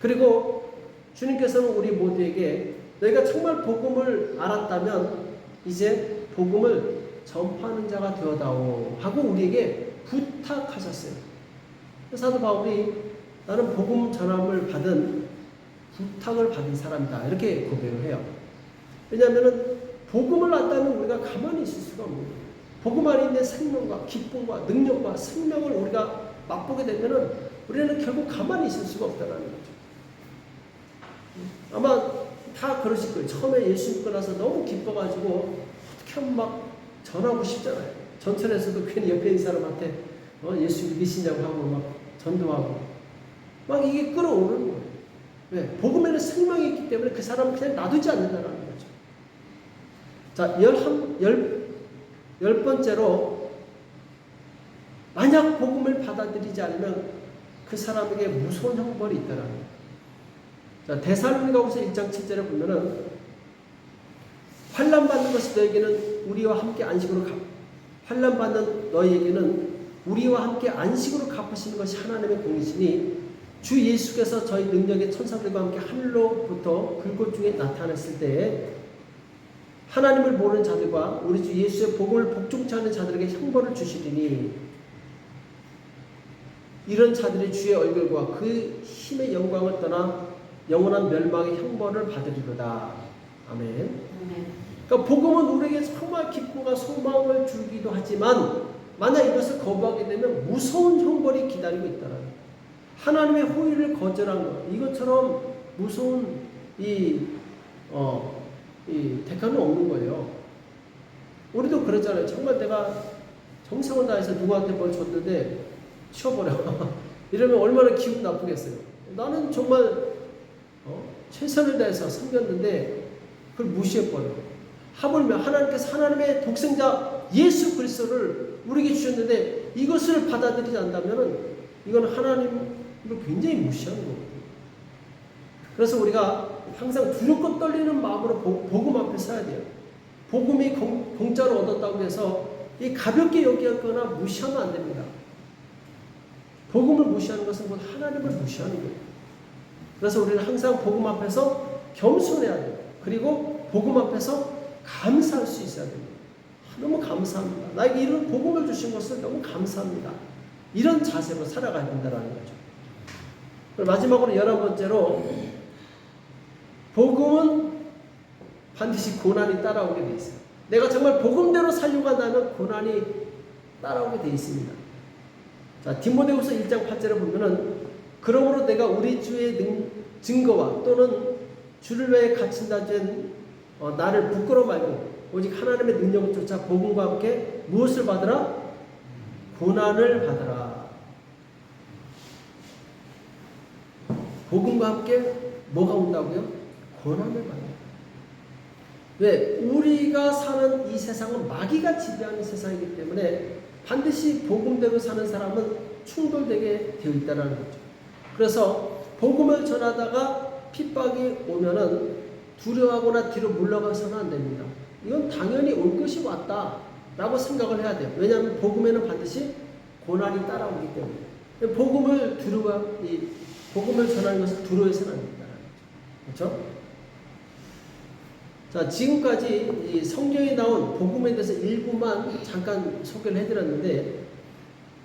그리고 주님께서는 우리 모두에게 너희가 정말 복음을 알았다면 이제 복음을 전파하는 자가 되어다오 하고 우리에게 부탁하셨어요. 사도 바울이 나는 복음 전함을 받은 부탁을 받은 사람이다 이렇게 고백을 해요. 왜냐하면 복음을 안다면 우리가 가만히 있을 수가 없는 거예요. 복음 안에 있는 생명과 기쁨과 능력과 생명을 우리가 맛보게 되면 우리는 결국 가만히 있을 수가 없다는 거죠. 아마 다 그러실 거예요. 처음에 예수 믿고 나서 너무 기뻐가지고 어떻게 하면 막 전하고 싶잖아요. 전철에서도 괜히 옆에 있는 사람한테 예수 믿으시냐고 하고 막 전도하고 막 이게 끌어오르는 거예요. 왜? 복음에는 생명이 있기 때문에 그 사람은 그냥 놔두지 않는다는 거죠. 자, 10번째로 만약 복음을 받아들이지 않으면 그 사람에게 무서운 형벌이 있다는 거예요. 자, 데살로니가후서 1장 7절에 보면은 환난 받는 것이 너에게는 우리와 함께 안식으로 환난 받는 너희에게는 우리와 함께 안식으로 갚으시는 것이 하나님의 공이시니 주 예수께서 저희 능력의 천사들과 함께 하늘로부터 불꽃 중에 나타났을 때에 하나님을 모르는 자들과 우리 주 예수의 복음을 복종치 않는 자들에게 형벌을 주시리니 이런 자들이 주의 얼굴과 그 힘의 영광을 떠나 영원한 멸망의 형벌을 받으리로다. 아멘. 그러니까 복음은 우리에게 정말 기쁨과 소망을 주기도 하지만 만약 이것을 거부하게 되면 무서운 형벌이 기다리고 있다는 거예요. 하나님의 호의를 거절한 것, 이것처럼 무서운 이 대가는 없는 거예요. 우리도 그러잖아요. 정말 내가 정성을 다해서 누구한테 뭘 줬는데 치워버려. 이러면 얼마나 기분 나쁘겠어요. 나는 정말 최선을 다해서 섬겼는데 그걸 무시해버려. 하물며 하나님께서 하나님의 독생자 예수 그리스도를 우리에게 주셨는데 이것을 받아들이지 않는다면 이건 하나님을 굉장히 무시하는 거거든요. 그래서 우리가 항상 두렵고 떨리는 마음으로 복음 앞에 서야 돼요. 복음이 공짜로 얻었다고 해서 이 가볍게 여기거나 무시하면 안 됩니다. 복음을 무시하는 것은 곧 하나님을 무시하는 거예요. 그래서 우리는 항상 복음 앞에서 겸손해야 돼요. 그리고 복음 앞에서 감사할 수 있어야 됩니다. 너무 감사합니다. 나에게 이런 복음을 주신 것을 너무 감사합니다. 이런 자세로 살아가야 된다는 거죠. 그리고 마지막으로 11번째로 복음은 반드시 고난이 따라오게 돼 있어요. 내가 정말 복음대로 살려고 한다면 고난이 따라오게 돼 있습니다. 자, 디모데후서 1장 8절에 보면은 그러므로 내가 우리 주의 증거와 또는 주를 위해 갇힌다 된 나를 부끄러워 말고 오직 하나님의 능력을 쫓아 복음과 함께 무엇을 받으라? 고난을 받으라. 복음과 함께 뭐가 온다고요? 고난을 받아요. 왜? 우리가 사는 이 세상은 마귀가 지배하는 세상이기 때문에 반드시 복음대로 사는 사람은 충돌되게 되어 있다는 거죠. 그래서 복음을 전하다가 핍박이 오면은 두려워하거나 뒤로 물러가서는 안 됩니다. 이건 당연히 올 것이 왔다라고 생각을 해야 돼요. 왜냐하면 복음에는 반드시 고난이 따라오기 때문에 복음을 전하는 것을 두려워해서는 안 된다. 그렇죠? 자, 지금까지 이 성경에 나온 복음에 대해서 일부만 잠깐 소개를 해드렸는데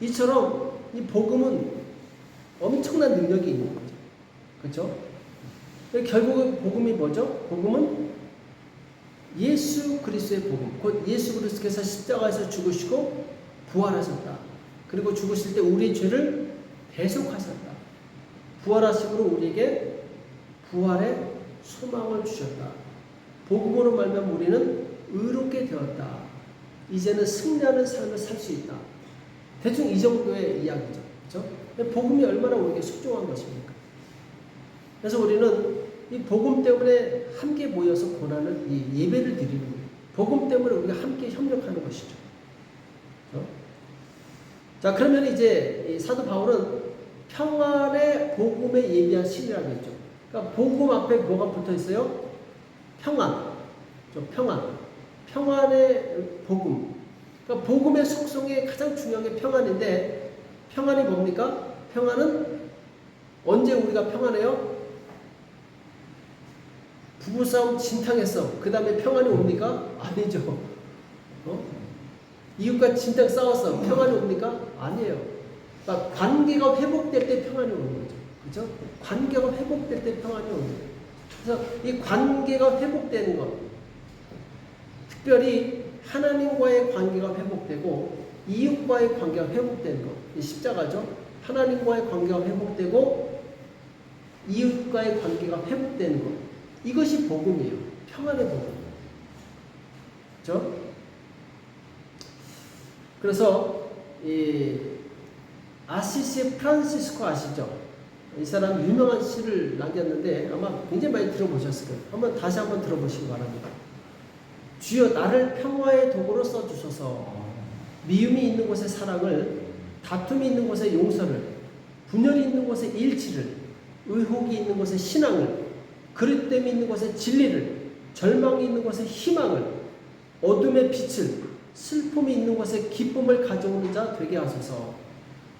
이처럼 이 복음은 엄청난 능력이 있는 거죠. 그렇죠? 결국은 복음이 뭐죠? 복음은 예수 그리스도의 복음, 곧 예수 그리스도께서 십자가에서 죽으시고 부활하셨다. 그리고 죽으실 때 우리의 죄를 대속하셨다. 부활하심으로 우리에게 부활의 소망을 주셨다. 복음으로 말미암아 우리는 의롭게 되었다. 이제는 승리하는 삶을 살 수 있다. 대충 이 정도의 이야기죠. 그렇죠? 복음이 얼마나 우리에게 소중한 것입니까? 그래서 우리는 이 복음 때문에 함께 모여서 고난을 예배를 드리는 거예요. 복음 때문에 우리가 함께 협력하는 것이죠. 그렇죠? 자, 그러면 이제 이 사도 바울은 평안의 복음에 예비한 신이라고 했죠. 그러니까 복음 앞에 뭐가 붙어 있어요? 평안. 평안의 복음. 그러니까 복음의 속성에 가장 중요한 게 평안인데 평안이 뭡니까? 평안은 언제 우리가 평안해요? 부부싸움 진탕했어. 그 다음에 평안이 옵니까? 아니죠. 이웃과 진탕 싸웠어. 평안이 옵니까? 아니에요. 그러니까 관계가 회복될 때 평안이 오는 거죠. 그죠? 관계가 회복될 때 평안이 오는 거예요. 그래서 이 관계가 회복되는 것, 특별히 하나님과의 관계가 회복되고 이웃과의 관계가 회복되는 것, 이 십자가죠. 하나님과의 관계가 회복되고 이웃과의 관계가 회복되는 것, 이것이 복음이에요. 평안의 복음. 그렇죠? 그래서 이 아시시의 프란시스코 아시죠? 이 사람 유명한 시를 남겼는데 아마 굉장히 많이 들어보셨을 거예요. 다시 한번 들어보시기 바랍니다. 주여 나를 평화의 도구로 써주소서. 미움이 있는 곳에 사랑을, 다툼이 있는 곳에 용서를, 분열이 있는 곳에 일치를, 의혹이 있는 곳에 신앙을, 그릇됨이 있는 곳에 진리를, 절망이 있는 곳에 희망을, 어둠의 빛을, 슬픔이 있는 곳에 기쁨을 가져오는 자 되게 하소서.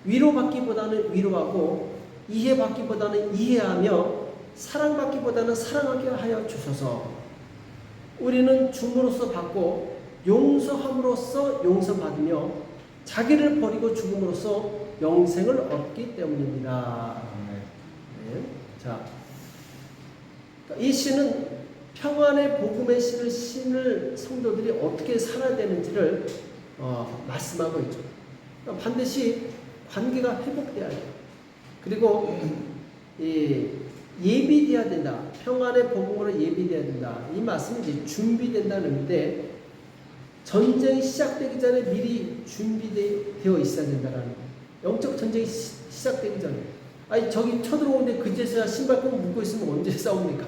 위로받기보다는 위로하고 이해받기보다는 이해하며 사랑받기보다는 사랑하게 하여 주소서. 우리는 줌으로써 받고 용서함으로써 용서받으며 자기를 버리고 죽음으로써 영생을 얻기 때문입니다. 네. 자, 이 시는 평안의 복음의 신을 성도들이 어떻게 살아야 되는지를 말씀하고 있죠. 반드시 관계가 회복돼야 돼요. 그리고 예비돼야 된다. 평안의 복음으로 예비돼야 된다. 이 말씀은 이제 준비된다는 의미인데 전쟁이 시작되기 전에 미리 준비되어 있어야 된다는 거예요. 영적 전쟁이 시작되기 전에. 아니 저기 쳐들어오는데 그제서야 신발끈 묶고 있으면 언제 싸웁니까?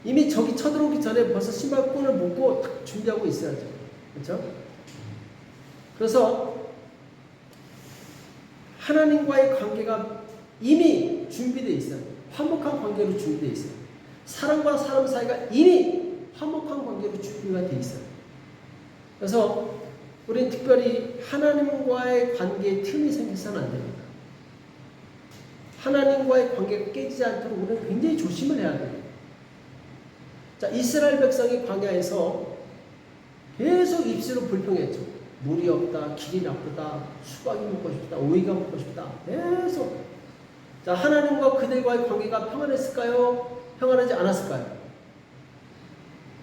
이미 저기 쳐들어오기 전에 벌써 신발끈을 묶고 딱 준비하고 있어야죠. 그렇죠? 그래서 하나님과의 관계가 이미 준비되어 있어요. 화목한 관계로 준비되어 있어요. 사람과 사람 사이가 이미 화목한 관계로 준비가 되어 있어요. 그래서 우리는 특별히 하나님과의 관계에 틈이 생겨서는 안 됩니다. 하나님과의 관계가 깨지지 않도록 우리는 굉장히 조심을 해야 돼요. 자, 이스라엘 백성이 광야에서 계속 입술로 불평했죠. 물이 없다, 길이 나쁘다, 수박이 먹고 싶다, 오이가 먹고 싶다. 계속. 자, 하나님과 그들과의 관계가 평안했을까요? 평안하지 않았을까요?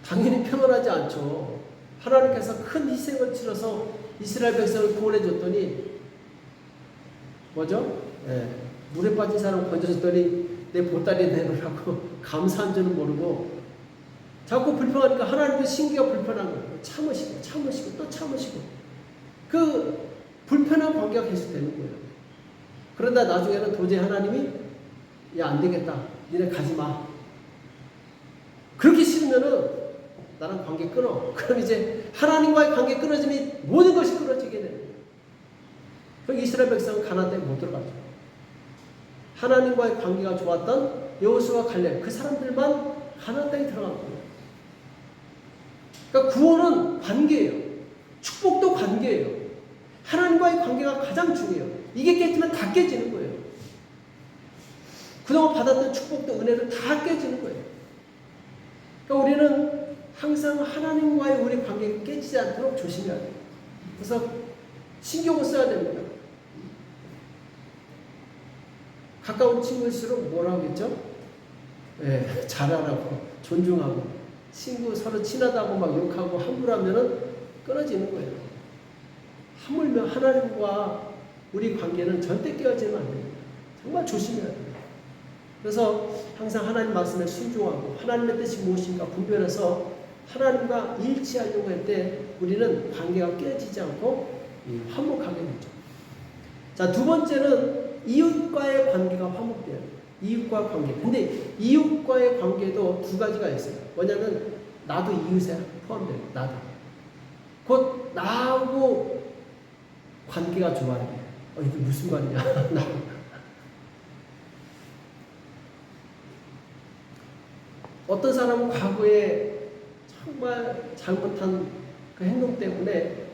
당연히 평안하지 않죠. 하나님께서 큰 희생을 치러서 이스라엘 백성을 구원해줬더니 뭐죠? 물에 빠진 사람 건져줬더니 내 보따리에 내놓으라고 감사한 줄은 모르고 자꾸 불평하니까 하나님도 신기가 불편한 거예요. 참으시고 또 참으시고 그 불편한 관계가 계속 되는 거예요. 그러다 나중에는 도저히 하나님이 야, 안 되겠다. 니네 가지 마. 그렇게 싫으면은 나랑 관계 끊어. 그럼 이제 하나님과의 관계 끊어지면 모든 것이 끊어지게 돼요. 그 이스라엘 백성은 가나안 땅에 못 들어가죠. 하나님과의 관계가 좋았던 여호수아와 갈렙 그 사람들만 가나안 땅에 들어간 거예요. 그러니까 구원은 관계예요. 축복도 관계예요. 하나님과의 관계가 가장 중요해요. 이게 깨지면 다 깨지는 거예요. 그동안 받았던 축복도 은혜도 다 깨지는 거예요. 그러니까 우리는 항상 하나님과의 우리 관계가 깨지지 않도록 조심해야 돼요. 그래서 신경을 써야 됩니다. 가까운 친구일수록 뭐라고 했죠? 잘하라고, 존중하고, 친구 서로 친하다고 막 욕하고 함부로 하면은 끊어지는 거예요. 하물며 하나님과 우리 관계는 절대 깨어지면 안 됩니다. 정말 조심해야 돼요. 그래서 항상 하나님 말씀에 순종하고 하나님의 뜻이 무엇인가 분별해서 하나님과 일치하려고 할 때 우리는 관계가 깨지지 않고 화목하게 되죠. 자, 두 번째는 이웃과의 관계가 화목돼야 돼요. 이웃과 관계. 근데 이웃과의 관계도 두 가지가 있어요. 뭐냐면 나도 이웃에 포함돼요. 나도. 곧 나하고 관계가 좋아야 돼요. 이게 무슨 관계야? 어떤 사람은 과거에 정말 잘못한 그 행동 때문에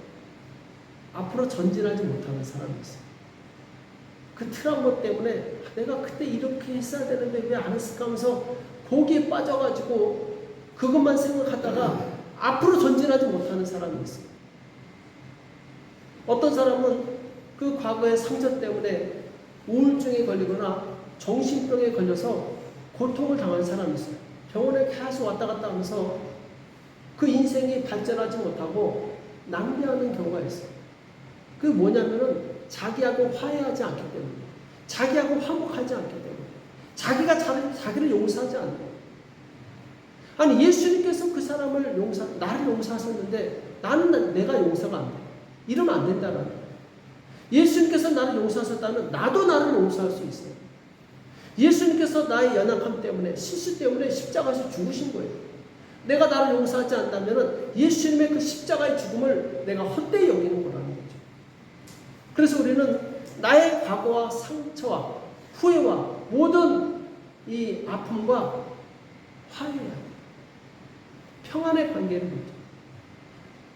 앞으로 전진하지 못하는 사람이 있어요. 그 트라우마 때문에 내가 그때 이렇게 했어야 되는데 왜 안 했을까 하면서 거기에 빠져가지고 그것만 생각하다가 앞으로 전진하지 못하는 사람이 있어요. 어떤 사람은 그 과거의 상처 때문에 우울증에 걸리거나 정신병에 걸려서 고통을 당한 사람이 있어요. 병원에 계속 왔다 갔다 하면서 그 인생이 발전하지 못하고 낭비하는 경우가 있어요. 그게 뭐냐면은 자기하고 화해하지 않기 때문에, 자기하고 화목하지 않기 때문에, 자기가 자기를 용서하지 않는 거예요. 아니, 예수님께서 그 사람을 나를 용서하셨는데 나는 내가 용서가 안 돼. 이러면 안 된다는 거예요. 예수님께서 나를 용서하셨다면 나도 나를 용서할 수 있어요. 예수님께서 나의 연약함 때문에, 실수 때문에 십자가에서 죽으신 거예요. 내가 나를 용서하지 않다면 예수님의 그 십자가의 죽음을 내가 헛되이 여기는 거라는 거죠. 그래서 우리는 나의 과거와 상처와 후회와 모든 이 아픔과 화해해야 돼요. 평안의 관계를 맺죠.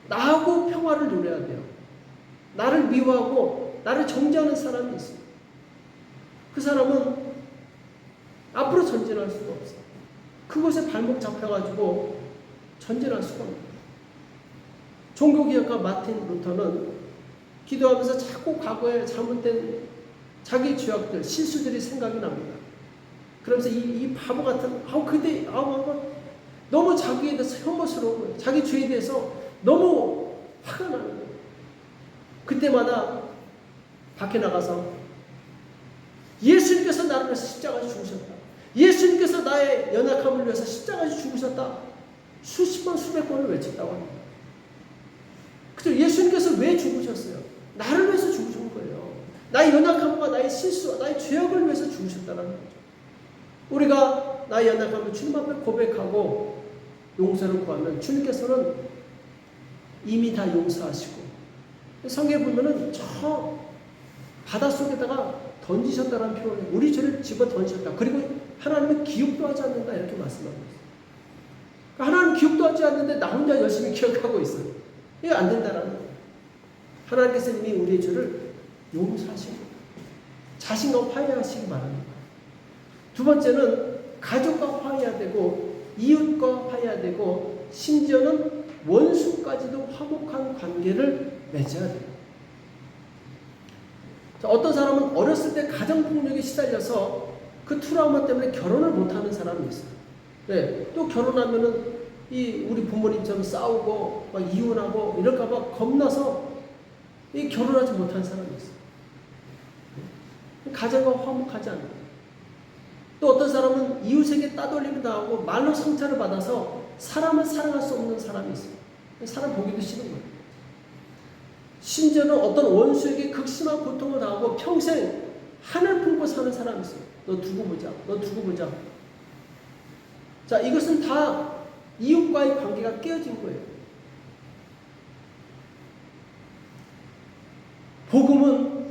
나하고 평화를 누려야 돼요. 나를 미워하고 나를 정죄하는 사람이 있어요. 그 사람은 앞으로 전진할 수가 없어요. 그곳에 발목 잡혀가지고 전진할 수가 없는 거예요. 종교개혁가 마틴 루터는 기도하면서 자꾸 과거에 잘못된 자기 죄악들, 실수들이 생각이 납니다. 그러면서 이 바보 같은, 그때, 너무 자기에 대해서 혐오스러운 거예요. 자기 죄에 대해서 너무 화가 나는 거예요. 그때마다 밖에 나가서 예수님께서 나를 위해서 십자가에 죽으셨다. 예수님께서 나의 연약함을 위해서 십자가에 죽으셨다. 수십 번, 수백 번을 외쳤다고 합니다. 그죠? 예수님께서 왜 죽으셨어요? 나를 위해서 죽으신 거예요. 나의 연약함과 나의 실수와 나의 죄악을 위해서 죽으셨다는 거죠. 우리가 나의 연약함을 주님 앞에 고백하고 용서를 구하면 주님께서는 이미 다 용서하시고, 성경에 보면은 저 바닷속에다가 던지셨다는 표현을, 우리 죄를 집어 던지셨다. 그리고 하나님은 기억도 하지 않는다, 이렇게 말씀하고 있어요. 하나님은 기억도 하지 않는데 나 혼자 열심히 기억하고 있어요. 이게 안 된다라는 거예요. 하나님께서 이미 우리의 죄를 용서하시고 자신과 화해하시기 바랍니다. 두 번째는 가족과 화해해야 되고, 이웃과 화해해야 되고, 심지어는 원수까지도 화목한 관계를 맺어야 돼요. 어떤 사람은 어렸을 때 가정폭력에 시달려서 그 트라우마 때문에 결혼을 못하는 사람이 있어요. 네, 또 결혼하면은 우리 부모님처럼 싸우고 막 이혼하고 이럴까봐 겁나서 결혼하지 못한 사람이 있어요. 가정과 화목하지 않는 거예요. 또 어떤 사람은 이웃에게 따돌림을 당하고 말로 상처를 받아서 사람을 사랑할 수 없는 사람이 있어요. 사람 보기도 싫은 거예요. 심지어는 어떤 원수에게 극심한 고통을 당하고 평생 하늘 품고 사는 사람이 있어요. 너 두고 보자. 너 두고 보자. 자, 이것은 다 이웃과의 관계가 깨어진 거예요. 복음은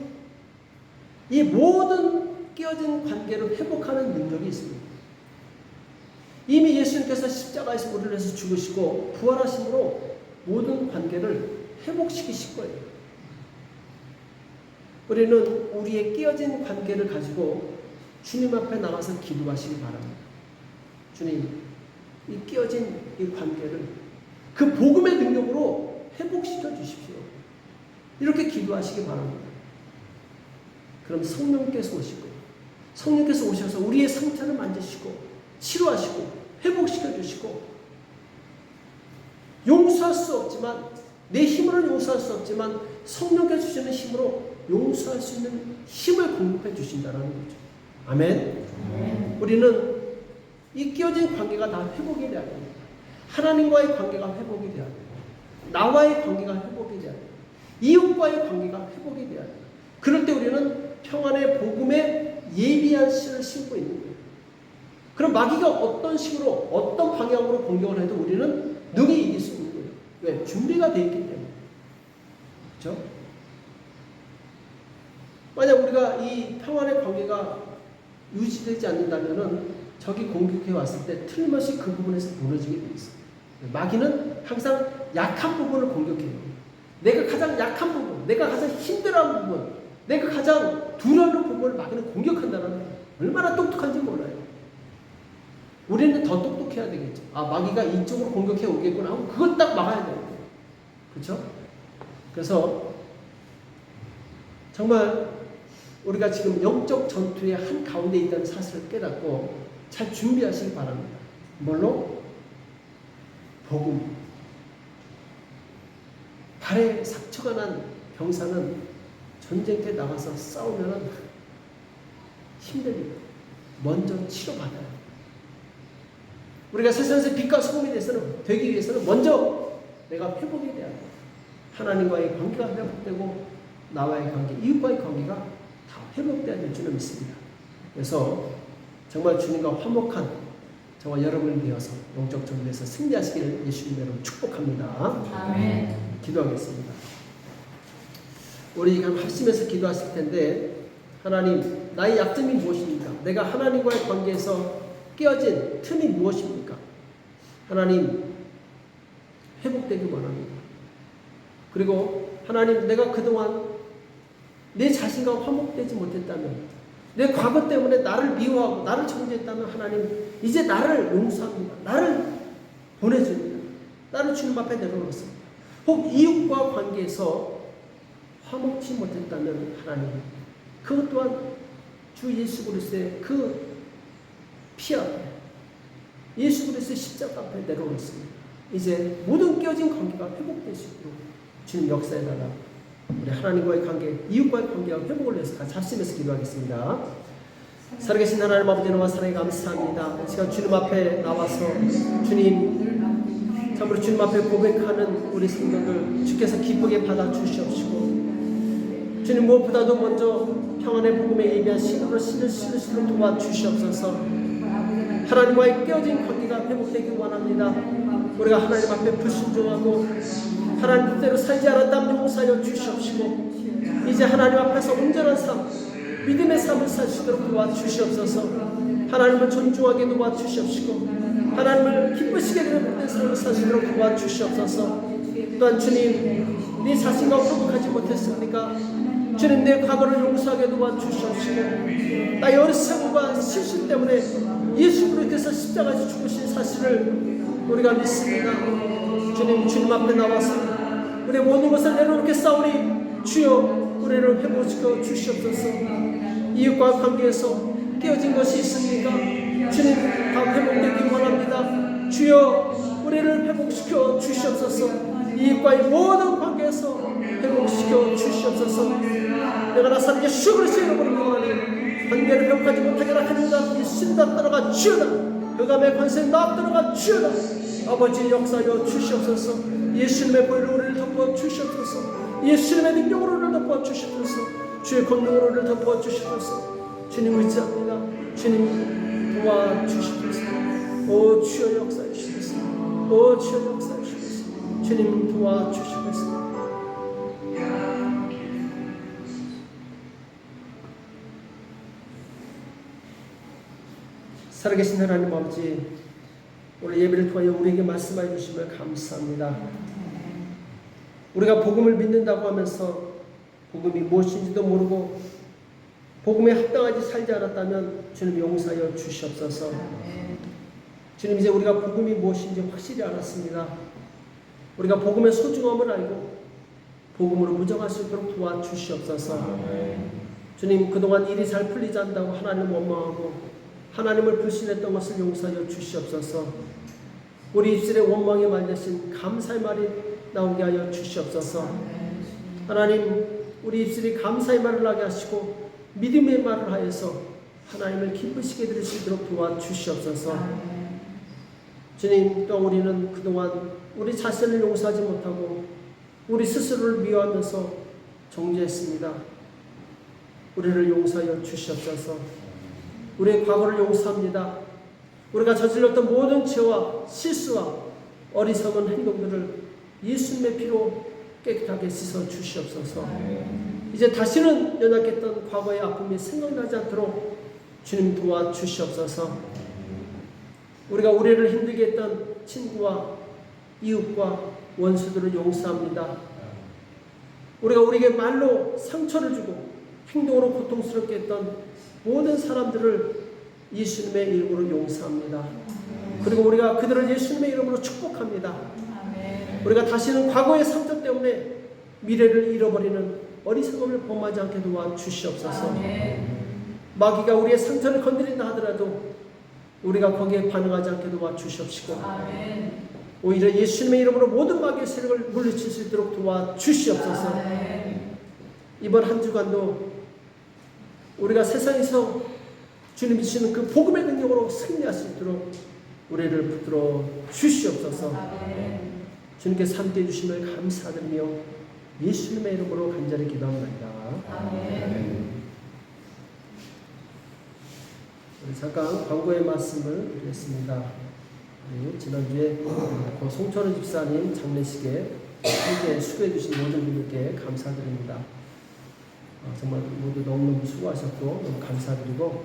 이 모든 깨어진 관계를 회복하는 능력이 있습니다. 이미 예수님께서 십자가에서 우리를 위해서 죽으시고 부활하심으로 모든 관계를 회복시키실 거예요. 우리는 우리의 깨어진 관계를 가지고 주님 앞에 나가서 기도하시기 바랍니다. 주님, 이 깨어진 이 관계를 그 복음의 능력으로 회복시켜 주십시오. 이렇게 기도하시기 바랍니다. 그럼 성령께서 오실 거예요. 성령께서 오셔서 우리의 상처를 만지시고 치료하시고 회복시켜 주시고, 용서할 수 없지만, 내 힘으로는 용서할 수 없지만 성령께서 주시는 힘으로 용서할 수 있는 힘을 공급해 주신다는 거죠. 아멘. 우리는 이 끼어진 관계가 다 회복이 돼야 됩니다. 하나님과의 관계가 회복이 돼야 돼요. 나와의 관계가 회복이 돼야 돼요. 이웃과의 관계가 회복이 돼야 돼요. 그럴 때 우리는 평안의 복음에 예비한 씨를 심고 있는 거예요. 그럼 마귀가 어떤 식으로 어떤 방향으로 공격을 해도 우리는 능히 이길 수 있는 거예요. 왜? 준비가 되어 있기 때문에. 그렇죠? 만약 우리가 이 평안의 관계가 유지되지 않는다면은 적이 공격해 왔을 때 틀림없이 그 부분에서 무너지게 돼 있어요. 마귀는 항상 약한 부분을 공격해요. 내가 가장 약한 부분, 내가 가장 힘들어하는 부분, 내가 가장 두려워하는 부분을 마귀는 공격한다는 거예요. 얼마나 똑똑한지 몰라요. 우리는 더 똑똑해야 되겠죠. 마귀가 이쪽으로 공격해 오겠구나 하고 그걸 딱 막아야 돼요. 그렇죠? 그래서 정말 우리가 지금 영적 전투의 한 가운데 있다는 사실을 깨닫고 잘 준비하시기 바랍니다. 뭘로? 복음. 발에 상처가 난 병사는 전쟁터에 나가서 싸우면 힘듭니다. 먼저 치료받아요. 우리가 세상에서 빛과 소금이 되기 위해서는 먼저 내가 회복이 돼야 돼요. 하나님과의 관계가 회복되고 나와의 관계, 이웃과의 관계가 다 회복돼야 될 줄을 믿습니다. 그래서 정말 주님과 화목한 저와 여러분을 위해서 영적 전투에서 승리하시기를 예수님의 이름으로 축복합니다. 아멘. 기도하겠습니다. 우리 그럼 합심해서 기도하실 텐데, 하나님, 나의 약점이 무엇입니까? 내가 하나님과의 관계에서 깨어진 틈이 무엇입니까? 하나님, 회복되기 원합니다. 그리고 하나님, 내가 그동안 내 자신과 화목되지 못했다면, 내 과거 때문에 나를 미워하고 나를 정죄했다면 하나님, 이제 나를 용서합니다. 나를 보내줍니다. 나를 주님 앞에 내려놓습니다. 혹 이웃과 관계에서 화목지 못했다면 하나님, 그것 또한 주 예수 그리스도의 그 피 앞에, 예수 그리스도의 십자가 앞에 내려놓습니다. 이제 모든 깨어진 관계가 회복될 수 있도록 주님 역사해달라. 우리 하나님과의 관계, 이웃과의 관계가 회복을 위해서 같이 합심해서 기도하겠습니다. 살아계신 하나님 아버지, 너와 사랑에 감사합니다. 제가 주님 앞에 나와서 주님, 참으로 주님 앞에 고백하는 우리 성도들 주께서 기쁘게 받아주시옵시고, 주님 무엇보다도 먼저 평안의 복음에 예비한 신으로 신을 실으시도록 도와주시옵소서. 하나님과의 깨어진 관계가 회복되길 원합니다. 우리가 하나님 앞에 불순종하고 하나님 뜻대로 살지 않았다면 용서하여 주시옵시고, 이제 하나님 앞에서 온전한 삶, 믿음의 삶을 살 수 있도록 도와주시옵소서. 하나님을 존중하게 도와주시옵시고, 하나님을 기쁘시게 되는 삶을 살 수 있도록 도와주시옵소서. 또한 주님, 네 자신과 회복하지 못했습니까? 주님, 내 과거를 용서하게 도와주시옵시고, 나의 어리석음과 실수 때문에 예수 그리스도께서 십자가에서 죽으신 사실을 우리가 믿습니다. 주님, 주님 앞에 나와서 우리의 모든 것을 내려놓게 싸우니 주여 우리를 회복시켜 주시옵소서. 이웃과 관계에서 깨어진 것이 있습니까? 주님, 다 회복되기 원합니다. 주여 우리를 회복시켜 주시옵소서. 이웃과의 모든 관계에서 회복시켜 주시옵소서. 내가 나사는 예수 그리스도의 이름으로 명하니 관계를 회복하지 못하게 하는 자 예수님 다 따라가 주여다. 흑암의 관세에 나 따라가 주여다. 아버지 역사하여 주시옵소서. 예수님의 보혈로 우리를 덮어 주시옵소서. 예수님의 능력으로 우리를 덮어 주시옵소서. 주의 권능으로 우리를 덮어 주시옵소서. 주님 의지합니다. 주님 도와주시옵소서. 오 주여 역사해 주시옵소서. 오 주여 역사해 주시옵소서. 주님 도와주시옵소서. 살아계신 하나님 아버지, 오늘 예배를 통하여 우리에게 말씀하여 주심을 감사합니다. 우리가 복음을 믿는다고 하면서 복음이 무엇인지도 모르고 복음에 합당하지 살지 않았다면 주님 용서하여 주시옵소서. 주님, 이제 우리가 복음이 무엇인지 확실히 알았습니다. 우리가 복음의 소중함을 알고 복음으로 무정할 수 있도록 도와주시옵소서. 주님, 그동안 일이 잘 풀리지 않는다고 하나님을 원망하고 하나님을 불신했던 것을 용서하여 주시옵소서. 우리 입술에 원망의 말 대신 감사의 말이 나오게 하여 주시옵소서. 하나님, 우리 입술이 감사의 말을 하게 하시고 믿음의 말을 하여서 하나님을 기쁘시게 드릴 수 있도록 도와주시옵소서. 주님, 또 우리는 그동안 우리 자신을 용서하지 못하고 우리 스스로를 미워하면서 정죄했습니다. 우리를 용서하여 주시옵소서. 우리의 과거를 용서합니다. 우리가 저질렀던 모든 죄와 실수와 어리석은 행동들을 예수님의 피로 깨끗하게 씻어 주시옵소서. 이제 다시는 연약했던 과거의 아픔이 생각나지 않도록 주님 도와주시옵소서. 우리가 우리를 힘들게 했던 친구와 이웃과 원수들을 용서합니다. 우리가 우리에게 말로 상처를 주고 행동으로 고통스럽게 했던 모든 사람들을 예수님의 이름으로 용서합니다. 그리고 우리가 그들을 예수님의 이름으로 축복합니다. 우리가 다시는 과거의 상처 때문에 미래를 잃어버리는 어리석음을 범하지 않게 도와주시옵소서. 마귀가 우리의 상처를 건드린다 하더라도 우리가 거기에 반응하지 않게 도와주시옵시고, 오히려 예수님의 이름으로 모든 마귀의 세력을 물리칠 수 있도록 도와주시옵소서. 이번 한 주간도 우리가 세상에서 주님이 주시는 그 복음의 능력으로 승리할 수 있도록 우리를 붙들어 주시옵소서. 주님께서 함께해 주심을 감사드리며 예수님의 이름으로 간절히 기도합니다. 우리 잠깐 광고의 말씀을 드렸습니다. 지난주에 송철우 집사님 장례식에 함께 수고해 주신 모든 분들께 감사드립니다. 정말 모두 너무너무 수고하셨고 너무 감사드리고,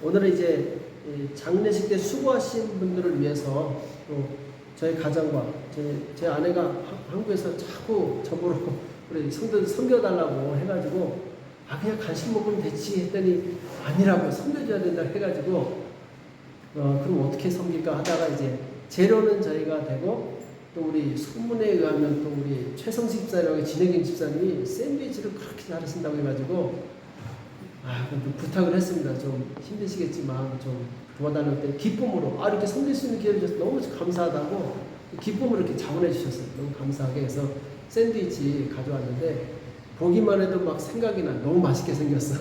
오늘은 이제 장례식 때 수고하신 분들을 위해서 또 저희 가정과 제 아내가 한국에서 자꾸 저보고 우리 성도들 섬겨달라고 해가지고 그냥 간식 먹으면 되지 했더니 아니라고 섬겨줘야 된다 해가지고 그럼 어떻게 섬길까 하다가 이제 재료는 저희가 되고 또 우리 소문에 의하면 또 우리 최성식 집사님하고 진혜경 집사님이 샌드위치를 그렇게 잘하신다고 해가지고 부탁을 했습니다. 좀 힘드시겠지만 좀 도와달라고 때 기쁨으로 이렇게 섬길 수 있는 기회를 주셔서 너무 감사하다고 기쁨으로 이렇게 자원해 주셨어요. 너무 감사하게 해서 샌드위치 가져왔는데 보기만 해도 막 생각이 나. 너무 맛있게 생겼어.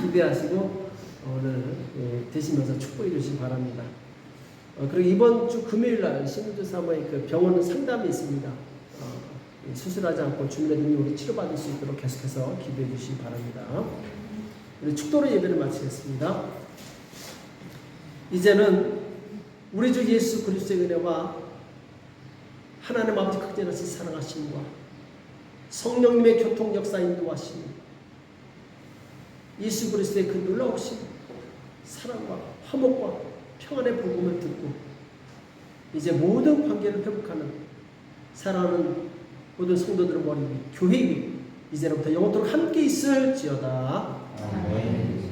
기대하시고 오늘 드시면서 축복해 주시기 바랍니다. 그리고 이번 주 금요일 날 신우주 사모의 그 병원 상담이 있습니다. 수술하지 않고 주민의 우리 치료받을 수 있도록 계속해서 기도해 주시기 바랍니다. 우리 축도로 예배를 마치겠습니다. 이제는 우리 주 예수 그리스도의 은혜와 하나님 아버지 극진하신 사랑하심과 성령님의 교통 역사 인도하심, 예수 그리스도의 그 놀라우신 사랑과 화목과 평안의 복음을 듣고 이제 모든 관계를 회복하는 사랑하는 모든 성도들의 머리 위, 교회 위 이제로부터 영원토록 함께 있을지어다. 아멘.